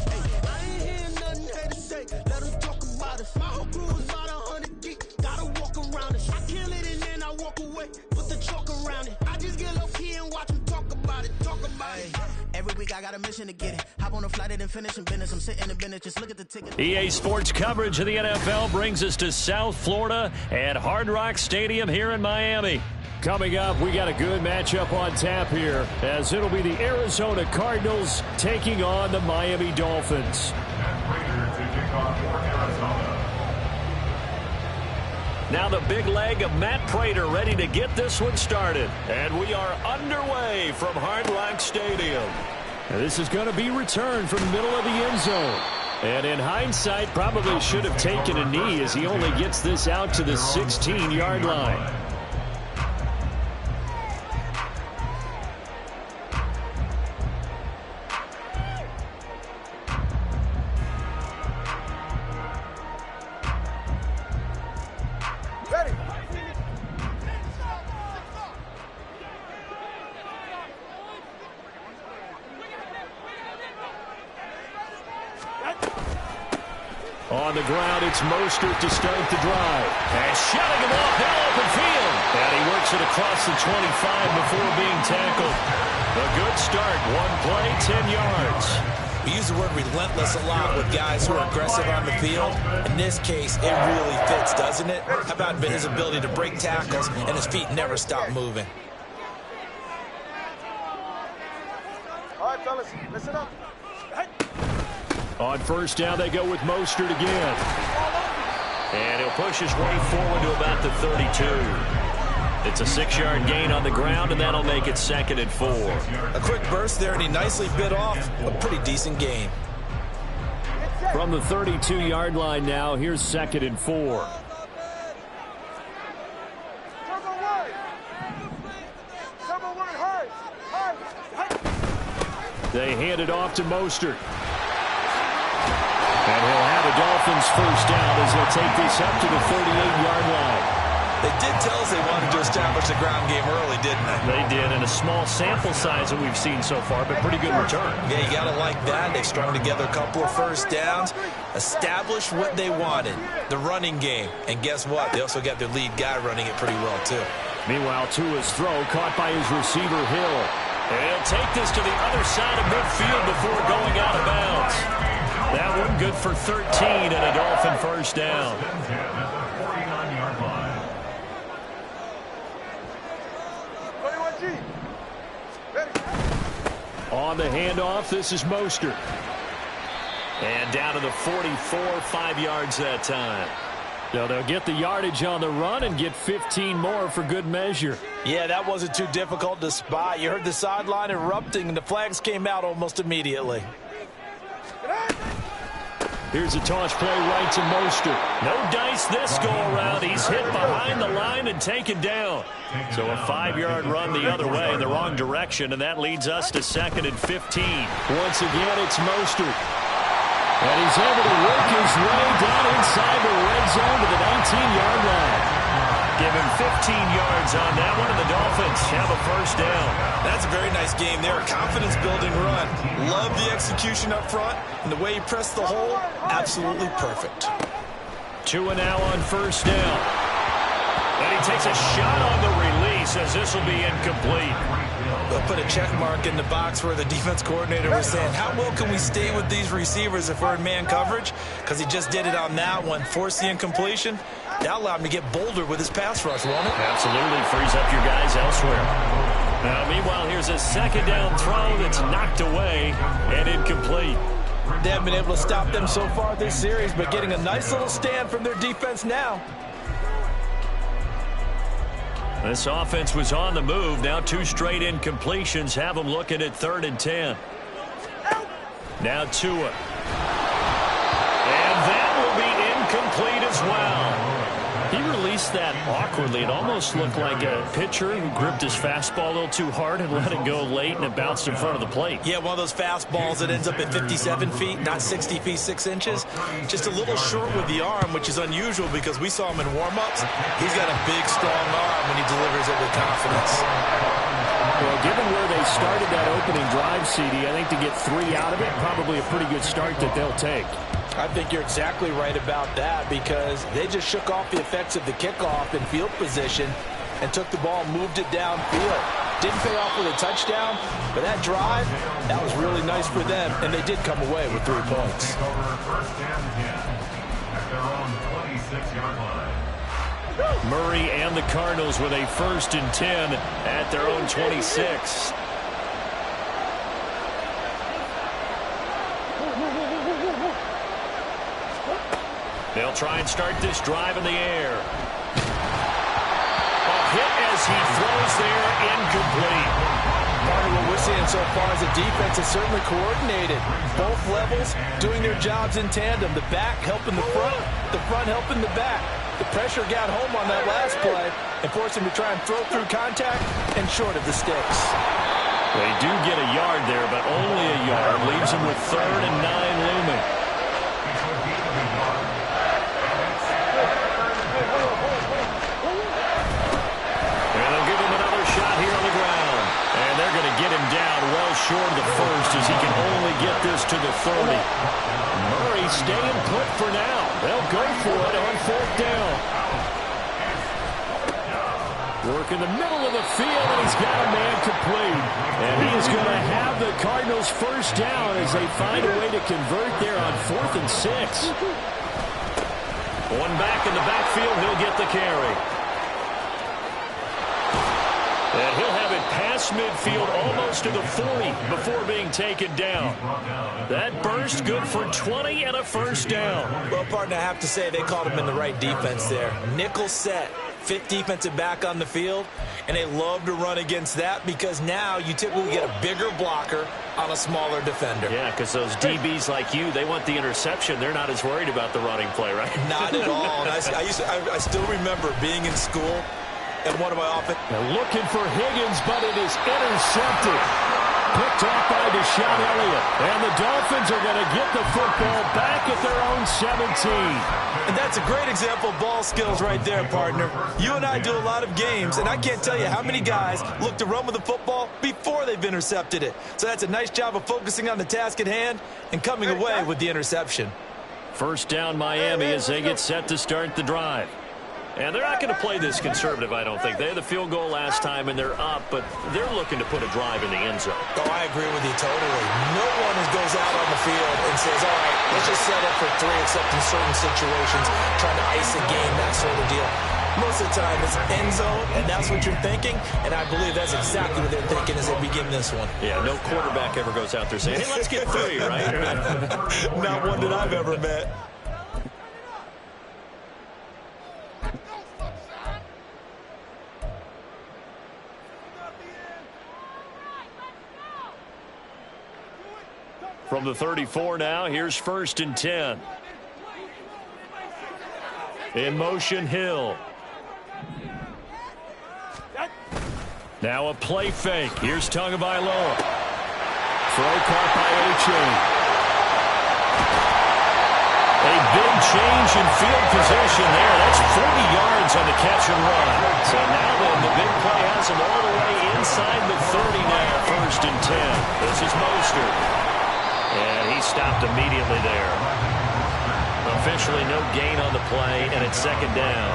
Hey, I ain't hearing nothing hate to say. Let them talk about us. My whole crew is about 100 deep. Gotta walk around it. I kill it and then I walk away. Put the chalk around it. I just get low key and watch them talk about it. Talk about it. Every week I got a mission to get it. Hop on a flight and finish in business. I'm sitting in business. Just look at the ticket. EA Sports coverage of the NFL brings us to South Florida at Hard Rock Stadium here in Miami. Coming up, we got a good matchup on tap here, as it'll be the Arizona Cardinals taking on the Miami Dolphins. And Raiders to kick off for Arizona. Now the big leg of Matt Prater ready to get this one started. And we are underway from Hard Rock Stadium. And this is going to be returned from the middle of the end zone. And in hindsight, probably should have taken a knee as he only gets this out to the 16-yard line. On the ground, it's Mostert to start the drive. And shutting him off now open field. And he works it across the 25 before being tackled. A good start. One play, 10 yards. We use the word relentless a lot with guys who are aggressive on the field. In this case, it really fits, doesn't it? How about his ability to break tackles and his feet never stop moving? All right, fellas, listen up. On first down, they go with Mostert again. And he'll push his way forward to about the 32. It's a 6-yard gain on the ground, and that'll make it 2nd and 4. A quick burst there, and he nicely bit off a pretty decent gain. From the 32-yard line now, here's 2nd and 4. They hand it off to Mostert. And he'll have a Dolphins first down as they'll take this up to the 38-yard line. They did tell us they wanted to establish the ground game early, didn't they? They did, and a small sample size that we've seen so far, but pretty good return. Yeah, you got to like that. They've strung together a couple of first downs, established what they wanted, the running game. And guess what? They also got their lead guy running it pretty well, too. Meanwhile, Tua's throw caught by his receiver, Hill. And he'll take this to the other side of midfield before going out of bounds. That one good for 13 and a Dolphin first down. On the handoff, this is Mostert. And down to the 44, 5 yards that time. So they'll get the yardage on the run and get 15 more for good measure. Yeah, that wasn't too difficult to spot. You heard the sideline erupting, and the flags came out almost immediately. Here's a toss play right to Mostert. No dice this go-around. He's hit behind the line and taken down. So a 5-yard run the other way in the wrong direction, and that leads us to 2nd and 15. Once again, it's Mostert. And he's able to work his way down inside the red zone to the 19-yard line. Give him 15 yards on that one, and the Dolphins have a first down. That's a very nice game there. A confidence-building run. Love the execution up front, and the way he pressed the hole, absolutely perfect. Tua now on first down. And he takes a shot on the release as this will be incomplete. They'll put a check mark in the box where the defense coordinator was saying, how well can we stay with these receivers if we're in man coverage? Because he just did it on that one, forced the incompletion. That allowed him to get bolder with his pass rush, won't it? Absolutely, frees up your guys elsewhere. Now, meanwhile, here's a 2nd down throw that's knocked away and incomplete. They haven't been able to stop them so far this series, but getting a nice little stand from their defense now. This offense was on the move. Now 2 straight incompletions have them looking at 3rd and 10. Now Tua. And that will be incomplete as well. He released that awkwardly. It almost looked like a pitcher who gripped his fastball a little too hard and let it go late, and it bounced in front of the plate. Yeah, one of those fastballs that ends up at 57 feet, not 60 feet, 6 inches. Just a little short with the arm, which is unusual because we saw him in warm-ups. He's got a big, strong arm when he delivers it with confidence. Well, given where they started that opening drive, CD, I think to get 3 out of it, probably a pretty good start that they'll take. I think you're exactly right about that because they just shook off the effects of the kickoff in field position and took the ball and moved it downfield. Didn't pay off with a touchdown, but that drive, that was really nice for them, and they did come away with 3 points. First and 10 at their own 26-yard line. Murray and the Cardinals with a 1st and 10 at their own 26. They'll try and start this drive in the air. A hit as he throws there, incomplete. Part of what we're seeing so far is the defense is certainly coordinated. Both levels doing their jobs in tandem. The back helping the front helping the back. The pressure got home on that last play and forced him to try and throw through contact and short of the sticks. They do get a yard there, but only a yard. Leaves him with 3rd and 9 looming. Get him down well short of the 1st as he can only get this to the 30. Murray staying put for now. They'll go for it on 4th down. Work in the middle of the field, and he's got a man complete. And he is going to have the Cardinals 1st down as they find a way to convert there on 4th and 6. One back in the backfield, he'll get the carry. And he'll have it past midfield almost to the 40 before being taken down. That burst good for 20 and a 1st down. Well, partner, I have to say they called him in the right defense there. Nickel set, 5th defensive back on the field, and they love to run against that because now you typically get a bigger blocker on a smaller defender. Yeah, because those DBs like you, they want the interception. They're not as worried about the running play, right? Not at all. And I still remember being in school, and one of my They're looking for Higgins, but it is intercepted. Picked off by Deshaun Elliott. And the Dolphins are going to get the football back at their own 17. And that's a great example of ball skills right there, partner. You and I do a lot of games, and I can't tell you how many guys look to run with the football before they've intercepted it. So that's a nice job of focusing on the task at hand and coming away with the interception. 1st down Miami as they get set to start the drive. And they're not going to play this conservative, I don't think. They had the field goal last time, and they're up, but they're looking to put a drive in the end zone. Oh, I agree with you totally. No one goes out on the field and says, all right, let's just set up for 3, except in certain situations, trying to ice a game, that sort of deal. Most of the time, it's end zone, and that's what you're thinking, and I believe that's exactly what they're thinking as they begin this one. Yeah, no quarterback ever goes out there saying, hey, let's get 3, right? Not one that I've ever met. From the 34 now, here's 1st and 10. In motion, Hill. Now a play fake. Here's Tagovailoa. Throw caught by A-Chain. A big change in field position there. That's 40 yards on the catch and run. So now then, the big play has him all the way inside the 30 now. 1st and 10. This is Mostert. And he stopped immediately there. Officially no gain on the play, and it's 2nd down.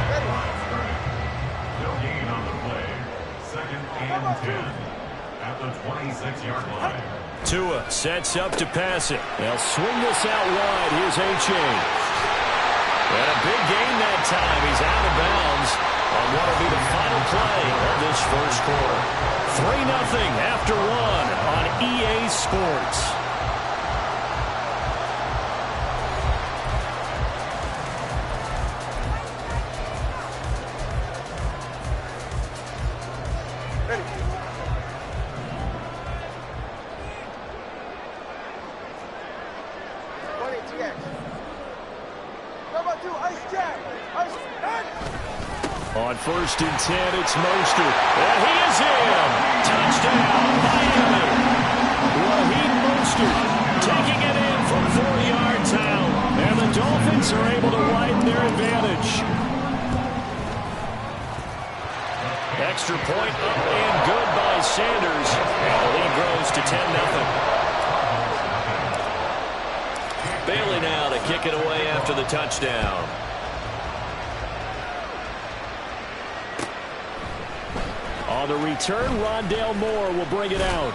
No gain on the play. 2nd and 10 at the 26-yard line. Tua sets up to pass it. They'll swing this out wide. Here's A-Chain. And a big gain that time. He's out of bounds on what will be the final play of this 1st quarter. 3-0 after 1 on EA Sports. On 1st and 10, it's Mostert. And he is in. Touchdown, Miami. Raheem Mostert taking it in from 4 yards out. And the Dolphins are able to widen their advantage. Extra point up and good by Sanders. And the lead grows to 10-0. Bailey now to kick it away after the touchdown. On the return, Rondale Moore will bring it out.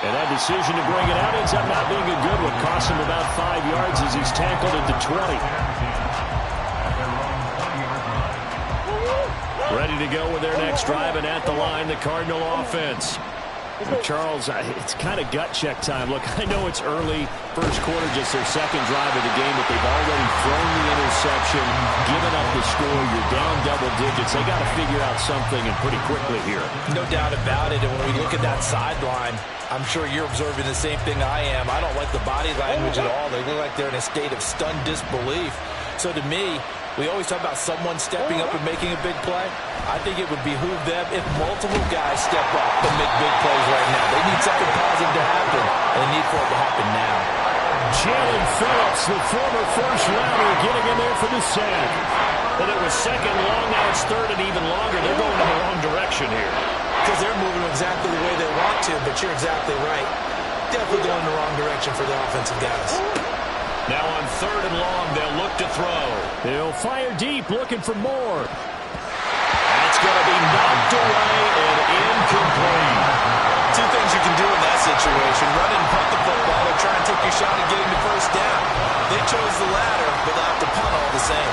And that decision to bring it out ends up not being a good one. Costs him about 5 yards as he's tackled at the 20. Ready to go with their next drive, and at the line, the Cardinal offense. Charles, it's kind of gut check time. Look, I know it's early, first quarter, just their second drive of the game, but they've already thrown the interception, given up the score. You're down double digits. They got to figure out something, and pretty quickly here. No doubt about it. And when we look at that sideline, I'm sure you're observing the same thing I am. I don't like the body language at all. They look like they're in a state of stunned disbelief. So to me, we always talk about someone stepping up and making a big play. I think it would behoove them if multiple guys step up and make big plays right now. They need something positive to happen, and they need for it to happen now. Jalen Phillips, the former first-rounder, getting in there for the sack. But it was second long, now it's third and even longer. They're going in the wrong direction here. Because they're moving exactly the way they want to, but you're exactly right. Definitely going in the wrong direction for the offensive guys. Now on third and long, they'll look to throw. He'll fire deep, looking for more. That's going to be knocked away and incomplete. Two things you can do in that situation: run and punt the football, or try and take your shot at getting the first down. They chose the latter, but they'll have to punt all the same.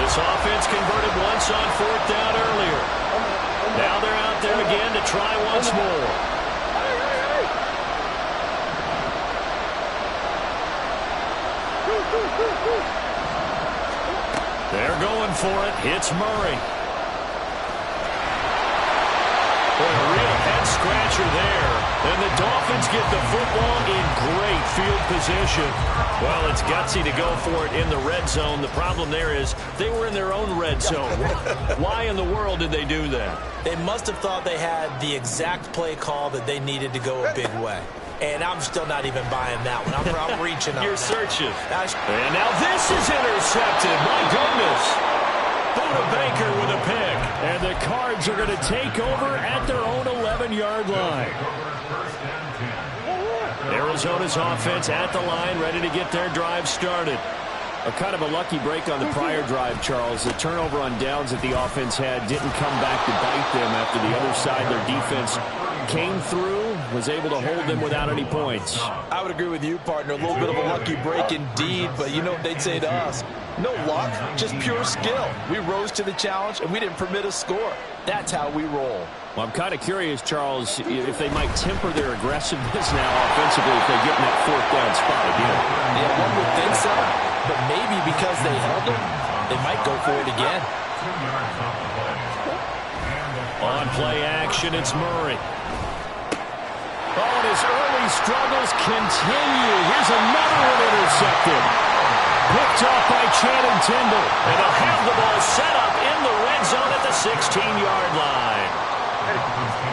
This offense converted once on fourth down earlier. Now they're out there again to try once more. They're going for it. It's Murray. Boy, a real head-scratcher there. And the Dolphins get the football in great field position. Well, it's gutsy to go for it in the red zone. The problem there is they were in their own red zone. Why in the world did they do that? They must have thought they had the exact play call that they needed to go a big way. And I'm still not even buying that one. I'm reaching on You're that. searching. And now this is intercepted. My goodness. Buda Baker with a pick. And the Cards are going to take over at their own 11-yard line. Arizona's offense at the line, ready to get their drive started. A kind of a lucky break on the prior drive, Charles. The turnover on downs that the offense had didn't come back to bite them after the other side. Their defense came through, was able to hold them without any points. I would agree with you, partner. A little bit of a lucky break indeed, but you know what they'd say to us? No luck, just pure skill. We rose to the challenge, and we didn't permit a score. That's how we roll. Well, I'm kind of curious, Charles, if they might temper their aggressiveness now offensively if they get in that fourth down spot again. Yeah, one would think so, but maybe because they held them, they might go for it again. On play action, it's Murray. Oh, and his early struggles continue. Here's another one intercepted. Picked off by Channing Tindall. And they'll have the ball set up in the red zone at the 16-yard line.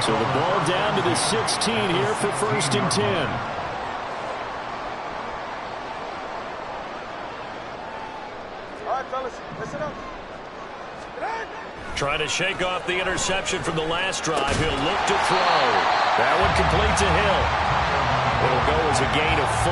So the ball down to the 16 here for 1st and 10. All right, fellas, listen up. Trying to shake off the interception from the last drive. He'll look to throw. That one complete to Hill. It'll go as a gain of 4,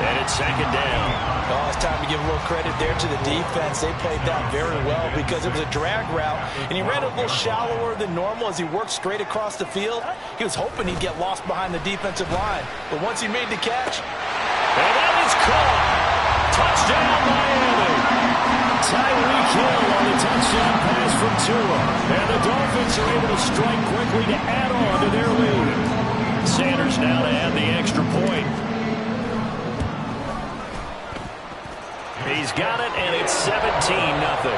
and it's second down. Oh, it's time to give a little credit there to the defense. They played that very well because it was a drag route, and he ran a little shallower than normal as he worked straight across the field. He was hoping he'd get lost behind the defensive line, but once he made the catch, and that is caught. Touchdown, Miami. Tyreek Hill on the touchdown pass from Tua. And the Dolphins are able to strike quickly to add on to their lead. Sanders now to add the extra point. He's got it, and it's 17-0.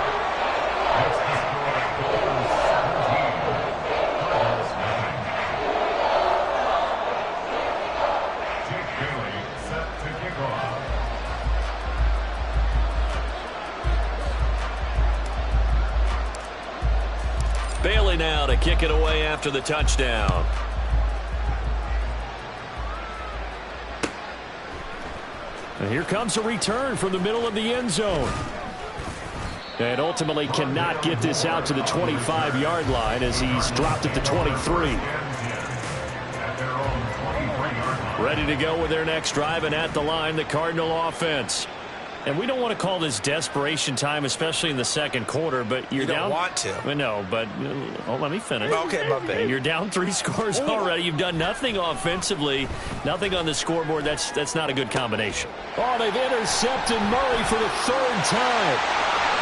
kick it away after the touchdown. And here comes a return from the middle of the end zone. And ultimately cannot get this out to the 25-yard line as he's dropped at the 23. Ready to go with their next drive, and at the line, the Cardinal offense. And we don't want to call this desperation time, especially in the second quarter, but you're down. You don't want to. No, but let me finish. Okay, my bad. You're down 3 scores already. You've done nothing offensively, nothing on the scoreboard. That's not a good combination. Oh, they've intercepted Murray for the 3rd time.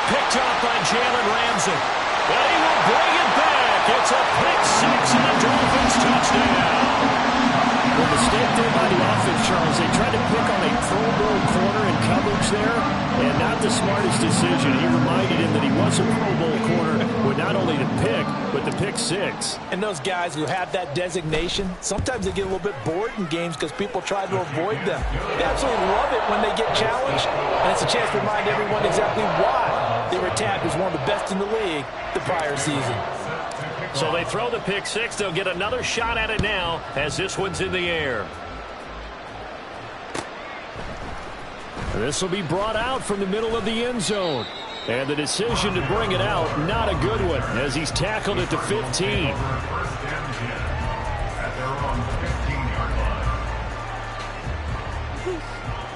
Picked up by Jalen Ramsey. And he will bring it back. It's a pick 6 and a Dolphins touchdown. The mistake there by the offense, Charles, they tried to pick on a Pro Bowl corner in coverage there, and not the smartest decision. He reminded him that he was a Pro Bowl corner with not only the pick, but the pick 6. And those guys who have that designation, sometimes they get a little bit bored in games because people try to avoid them. They absolutely love it when they get challenged, and it's a chance to remind everyone exactly why they were tabbed as one of the best in the league the prior season. So they throw the pick 6. They'll get another shot at it now as this one's in the air. This will be brought out from the middle of the end zone. And the decision to bring it out, not a good one, as he's tackled at the 15.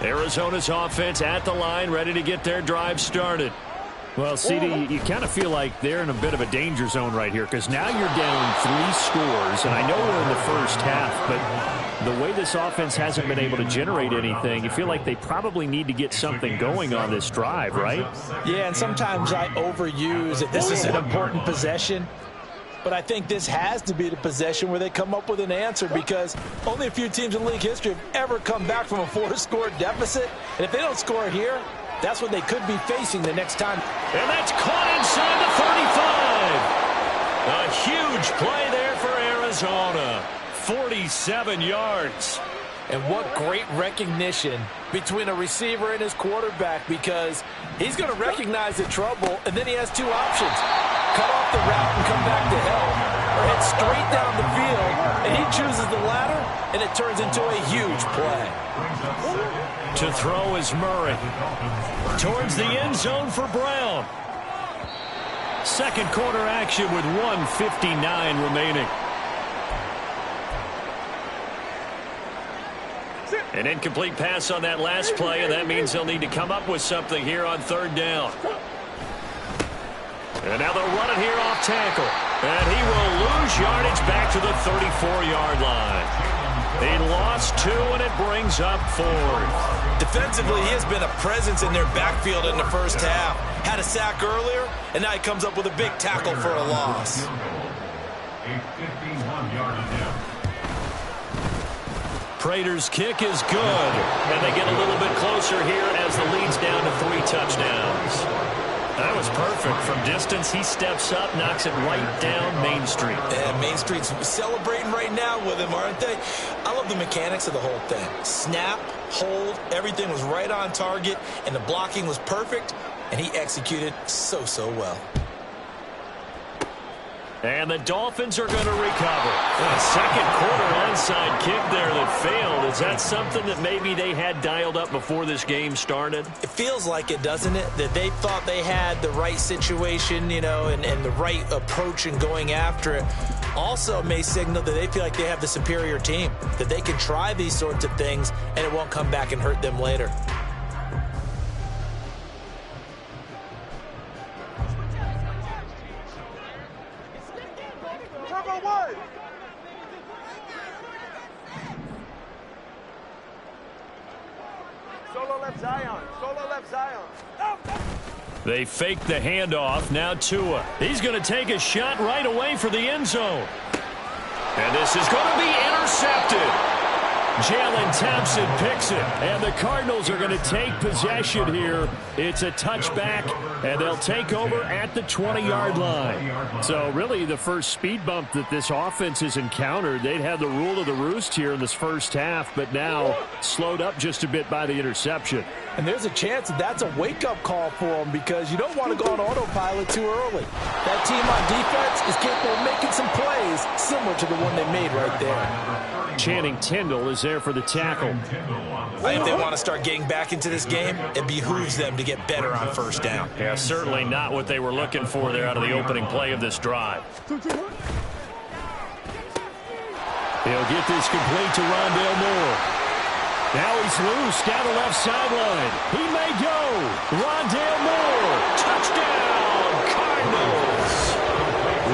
Arizona's offense at the line, ready to get their drive started. Well, CD, you kind of feel like they're in a bit of a danger zone right here because now you're down 3 scores, and I know we're in the first half, but the way this offense hasn't been able to generate anything, you feel like they probably need to get something going on this drive, right? Yeah, and sometimes I overuse it. This is an important possession, but I think this has to be the possession where they come up with an answer because only a few teams in league history have ever come back from a 4-score deficit, and if they don't score here, that's what they could be facing the next time. And that's caught inside the 35. A huge play there for Arizona. 47 yards. And what great recognition between a receiver and his quarterback because he's going to recognize the trouble, and then he has 2 options. Cut off the route and come back to help, or head straight down the field, and he chooses the latter, and it turns into a huge play. To throw is Murray. Towards the end zone for Brown. Second quarter action with 1:59 remaining. An incomplete pass on that last play, and that means they'll need to come up with something here on 3rd down. And now they'll run it here off tackle. And he will lose yardage back to the 34-yard line. He lost 2, and it brings up 4th. Defensively, he has been a presence in their backfield in the first half. Had a sack earlier, and now he comes up with a big tackle for a loss. A 51-yard attempt. Prater's kick is good, and they get a little bit closer here as the lead's down to 3 touchdowns. That was perfect. From distance, he steps up, knocks it right down Main Street. And Main Street's celebrating right now with him, aren't they? I love the mechanics of the whole thing. Snap, hold, everything was right on target, and the blocking was perfect, and he executed so well. And the Dolphins are going to recover. A second quarter onside kick there that failed. Is that something that maybe they had dialed up before this game started? It feels like it, doesn't it? That they thought they had the right situation, you know, and the right approach in going after it. Also may signal that they feel like they have the superior team, that they can try these sorts of things and it won't come back and hurt them later. They fake the handoff. Now Tua. He's going to take a shot right away for the end zone. And this is going to be intercepted. Jalen Thompson picks it, and the Cardinals are going to take possession here. It's a touchback, and they'll take over at the 20-yard line. So really the first speed bump that this offense has encountered. They'd had the rule of the roost here in this first half, but now slowed up just a bit by the interception. And there's a chance that that's a wake-up call for them because you don't want to go on autopilot too early. That team on defense is capable of making some plays similar to the one they made right there. Channing Tindall is there for the tackle. If they want to start getting back into this game, it behooves them to get better on first down. Yeah, certainly not what they were looking for there out of the opening play of this drive. He'll get this complete to Rondale Moore. Now he's loose down the left sideline. He may go. Rondale Moore. Touchdown, Cardinals.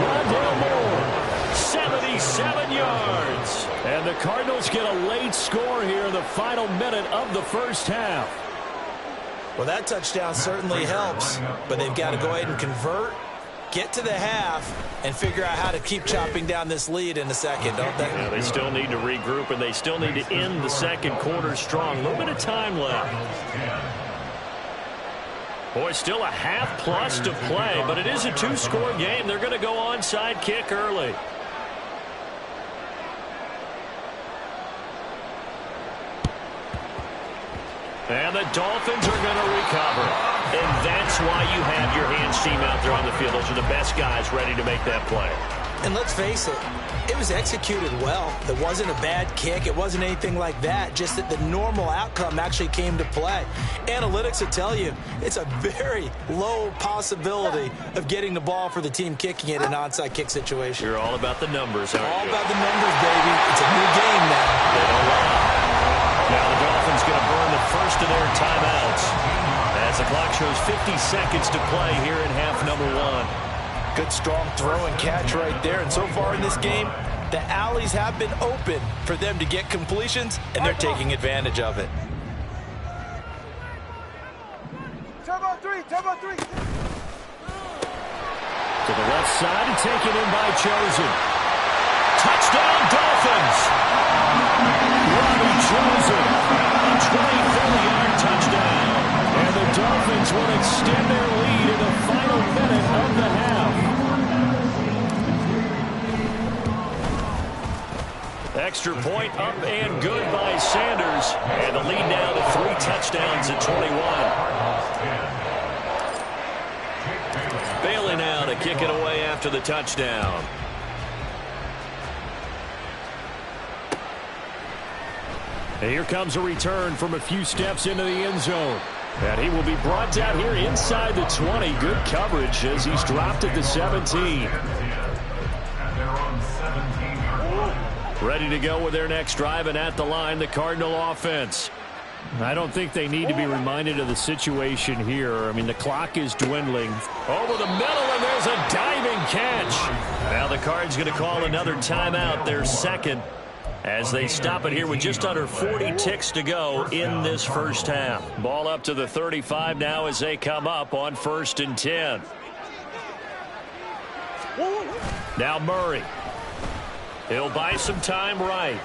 Rondale Moore, 77 yards. And the Cardinals get a late score here in the final minute of the first half. Well, that touchdown certainly helps, but they've got to go ahead and convert, get to the half, and figure out how to keep chopping down this lead in the second, don't they? Yeah, they still need to regroup, and they still need to end the second quarter strong. A little bit of time left. Boy, still a half plus to play, but it is a two-score game. They're going to go onside kick early. And the Dolphins are going to recover. And that's why you have your hands team out there on the field. Those are the best guys ready to make that play. And let's face it, it was executed well. It wasn't a bad kick. It wasn't anything like that. Just that the normal outcome actually came to play. Analytics will tell you it's a very low possibility of getting the ball for the team kicking it in an onside kick situation. You're all about the numbers, aren't you? All about the numbers, baby. It's a new game now. They don't lie. Now the Dolphins going to burn the first of their timeouts as the clock shows 50 seconds to play here in half number one. Good strong throw and catch right there. And so far in this game, the alleys have been open for them to get completions, and they're taking advantage of it. Turbo three. To the left side and taken in by Chosen. Touchdown, Dolphins! Robbie Chosen, a 24-yard touchdown. And the Dolphins will extend their lead in the final minute of the half. Extra point up and good by Sanders. And the lead now to 3 touchdowns at 21. Bailey now to kick it away after the touchdown. And here comes a return from a few steps into the end zone. And he will be brought down here inside the 20. Good coverage as he's dropped at the 17. Ready to go with their next drive, and at the line, the Cardinal offense. I don't think they need to be reminded of the situation here. I mean, the clock is dwindling. Over the middle, and there's a diving catch. Now the Cards going to call another timeout, their second, as they stop it here with just under 40 ticks to go in this first half. Ball up to the 35 now as they come up on 1st and 10. Now Murray. He'll buy some time right.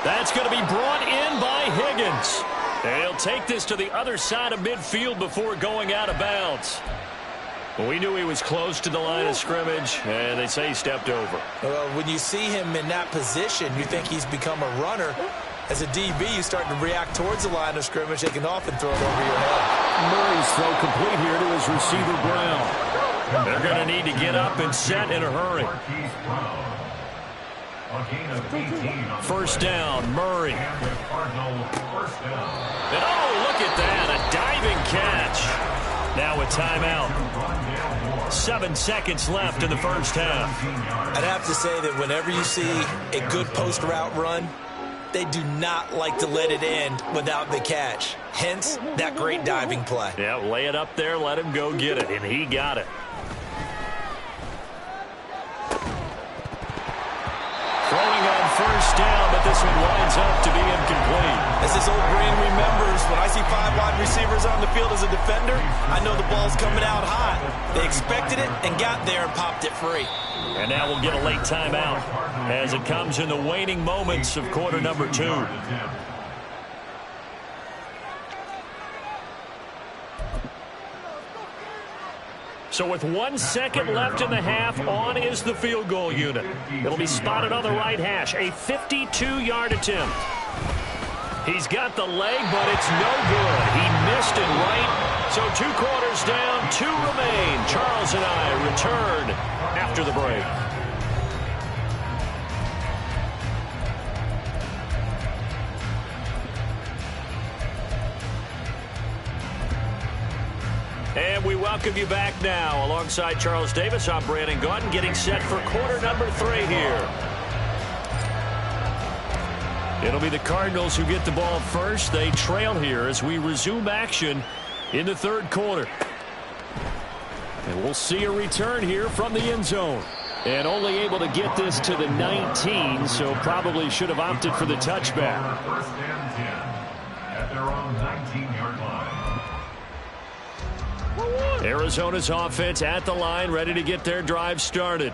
That's going to be brought in by Higgins. And he'll take this to the other side of midfield before going out of bounds. Well, we knew he was close to the line of scrimmage, and they say he stepped over. Well, when you see him in that position, you think he's become a runner. As a DB, you start to react towards the line of scrimmage. They can often throw it over your head. Murray's throw complete here to his receiver, Brown. They're going to need to get up and set in a hurry. First down, Murray. And oh, look at that, a diving catch. Now a timeout. 7 seconds left in the first half. I'd have to say that whenever you see a good post route run, they do not like to let it end without the catch. Hence, that great diving play. Yeah, lay it up there, let him go get it, and he got it. Throwing on first down, but this this one winds up to be incomplete. As this old brain remembers, when I see 5 wide receivers on the field as a defender, I know the ball's coming out hot. They expected it and got there and popped it free. And now we'll get a late timeout as it comes in the waning moments of quarter number 2. So with 1 second left in the half, on is the field goal unit. It'll be spotted on the right hash, a 52-yard attempt. He's got the leg, but it's no good. He missed it right. So 2 quarters down, 2 remain. Charles and I return after the break. And we welcome you back now. Alongside Charles Davis, I'm Brandon Gaudin, getting set for quarter number 3 here. It'll be the Cardinals who get the ball first. They trail here as we resume action in the 3rd quarter. And we'll see a return here from the end zone. And only able to get this to the 19, so probably should have opted for the touchback. First and 10 at their own 19-yard line. Arizona's offense at the line, ready to get their drive started.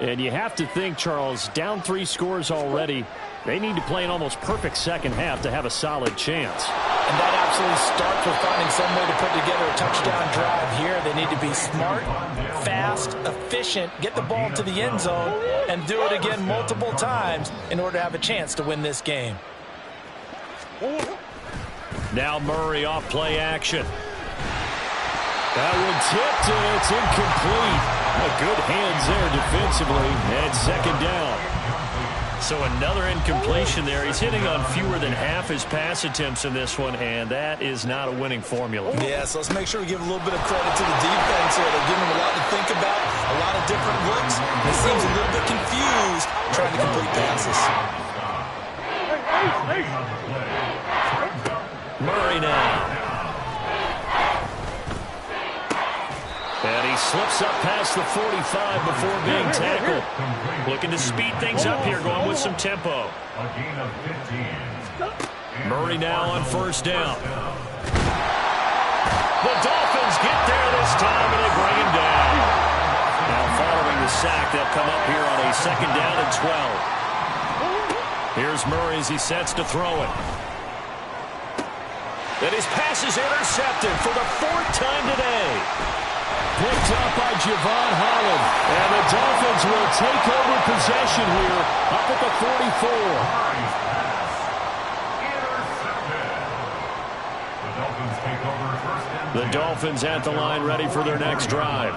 And you have to think, Charles, down 3 scores already. They need to play an almost perfect second half to have a solid chance. And that absolutely starts with finding some way to put together a touchdown drive here. They need to be smart, fast, efficient, get the ball to the end zone, and do it again multiple times in order to have a chance to win this game. Now Murray off play action. That one tipped, and it's incomplete. Good hands there defensively, and 2nd down. So another incompletion there. He's hitting on fewer than half his pass attempts in this one, and that is not a winning formula. Yeah, so let's make sure we give a little bit of credit to the defense here. They're giving him a lot to think about, a lot of different looks. He seems a little bit confused trying to complete passes. Murray now. And he slips up past the 45 before being tackled. Looking to speed things up here, going with some tempo. A gain of 15. Murray now on 1st down. The Dolphins get there this time, and they bring him down. Now following the sack, they'll come up here on a 2nd down and 12. Here's Murray as he sets to throw it. And his pass is intercepted for the 4th time today. Picked up by Javon Holland. And the Dolphins will take over possession here up at the 44. The Dolphins at the line ready for their next drive.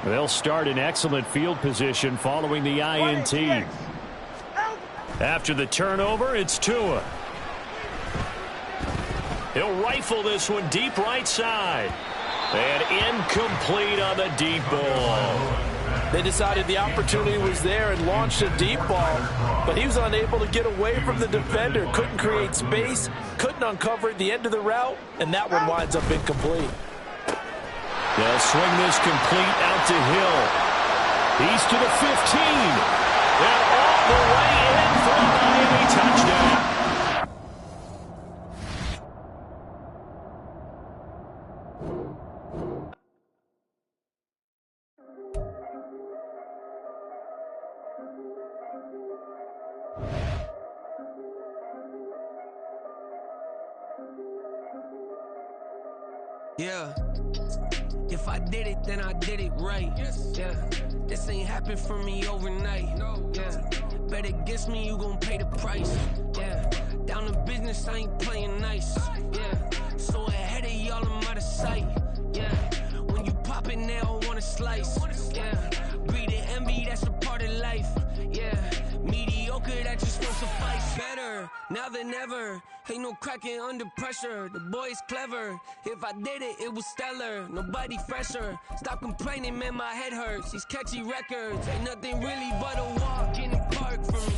They'll start in excellent field position following the INT. After the turnover, it's Tua. He'll rifle this one deep right side. And incomplete on the deep ball. They decided the opportunity was there and launched a deep ball, but he was unable to get away from the defender. Couldn't create space, couldn't uncover at the end of the route, and that one winds up incomplete. They'll swing this complete out to Hill. He's to the 15. And all the way in for a Miami touchdown. Yeah. If I did it, then I did it right. Yeah. This ain't happened for me overnight. Yeah. Bet against me, you gon' pay the price. Yeah. Down to business, I ain't playing nice. Yeah. So ahead of y'all, I'm out of sight. Yeah. When you pop it, they don't wanna slice. Yeah. Greed and envy, that's a part of life. Yeah. Mediocre, that just won't suffice. Better now than ever. Ain't no cracking under pressure. The boy's clever. If I did it, it was stellar. Nobody fresher. Stop complaining, man, my head hurts. These catchy records ain't nothing really but a walk in the park for me.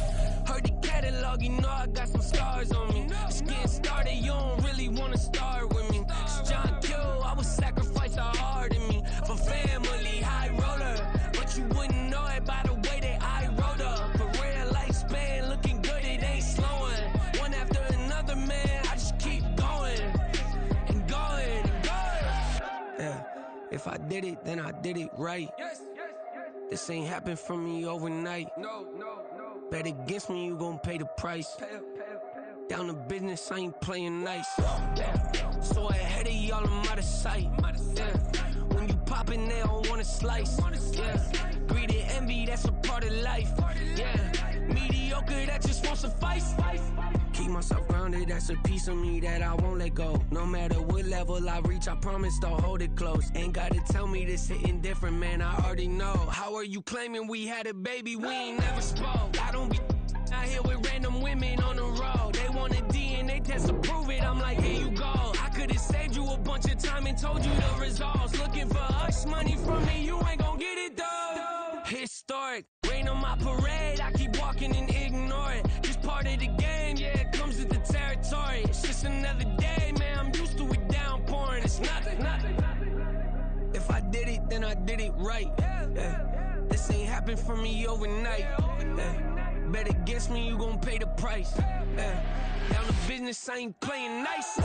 Heard the catalog, you know I got some stars on me. Just getting started, you don't really wanna start with me. It's John Kill, I would sacrifice a heart in me for family, high roller. But you wouldn't know it by the way that I wrote up. For real lifespan, looking good, it ain't slow. If I did it, then I did it right. This ain't happened for me overnight. Bet against me, you gon' pay the price. Down to business, I ain't playing nice. So ahead of y'all, I'm out of sight. When you poppin', they don't wanna slice. Greed and envy, that's a part of life. Mediocre, that just won't suffice. Keep myself grounded, that's a piece of me that I won't let go. No matter what level I reach, I promise to hold it close. Ain't gotta tell me this hitting different, man, I already know. How are you claiming we had a baby, we ain't never spoke? I don't be out here with random women on the road. They want a DNA test to prove it, I'm like, here you go. I could've saved you a bunch of time and told you the results. Looking for hush money from me, you ain't gon' get it though. Historic, rain on my parade, I keep walking and ignore it. Just part of the game, yeah, it comes with the territory. It's just another day, man, I'm used to it downpouring. It's nothing. If I did it, then I did it right. This ain't happened for me overnight. Bet against me, you gon' pay the price. Down to business, I ain't playing nice.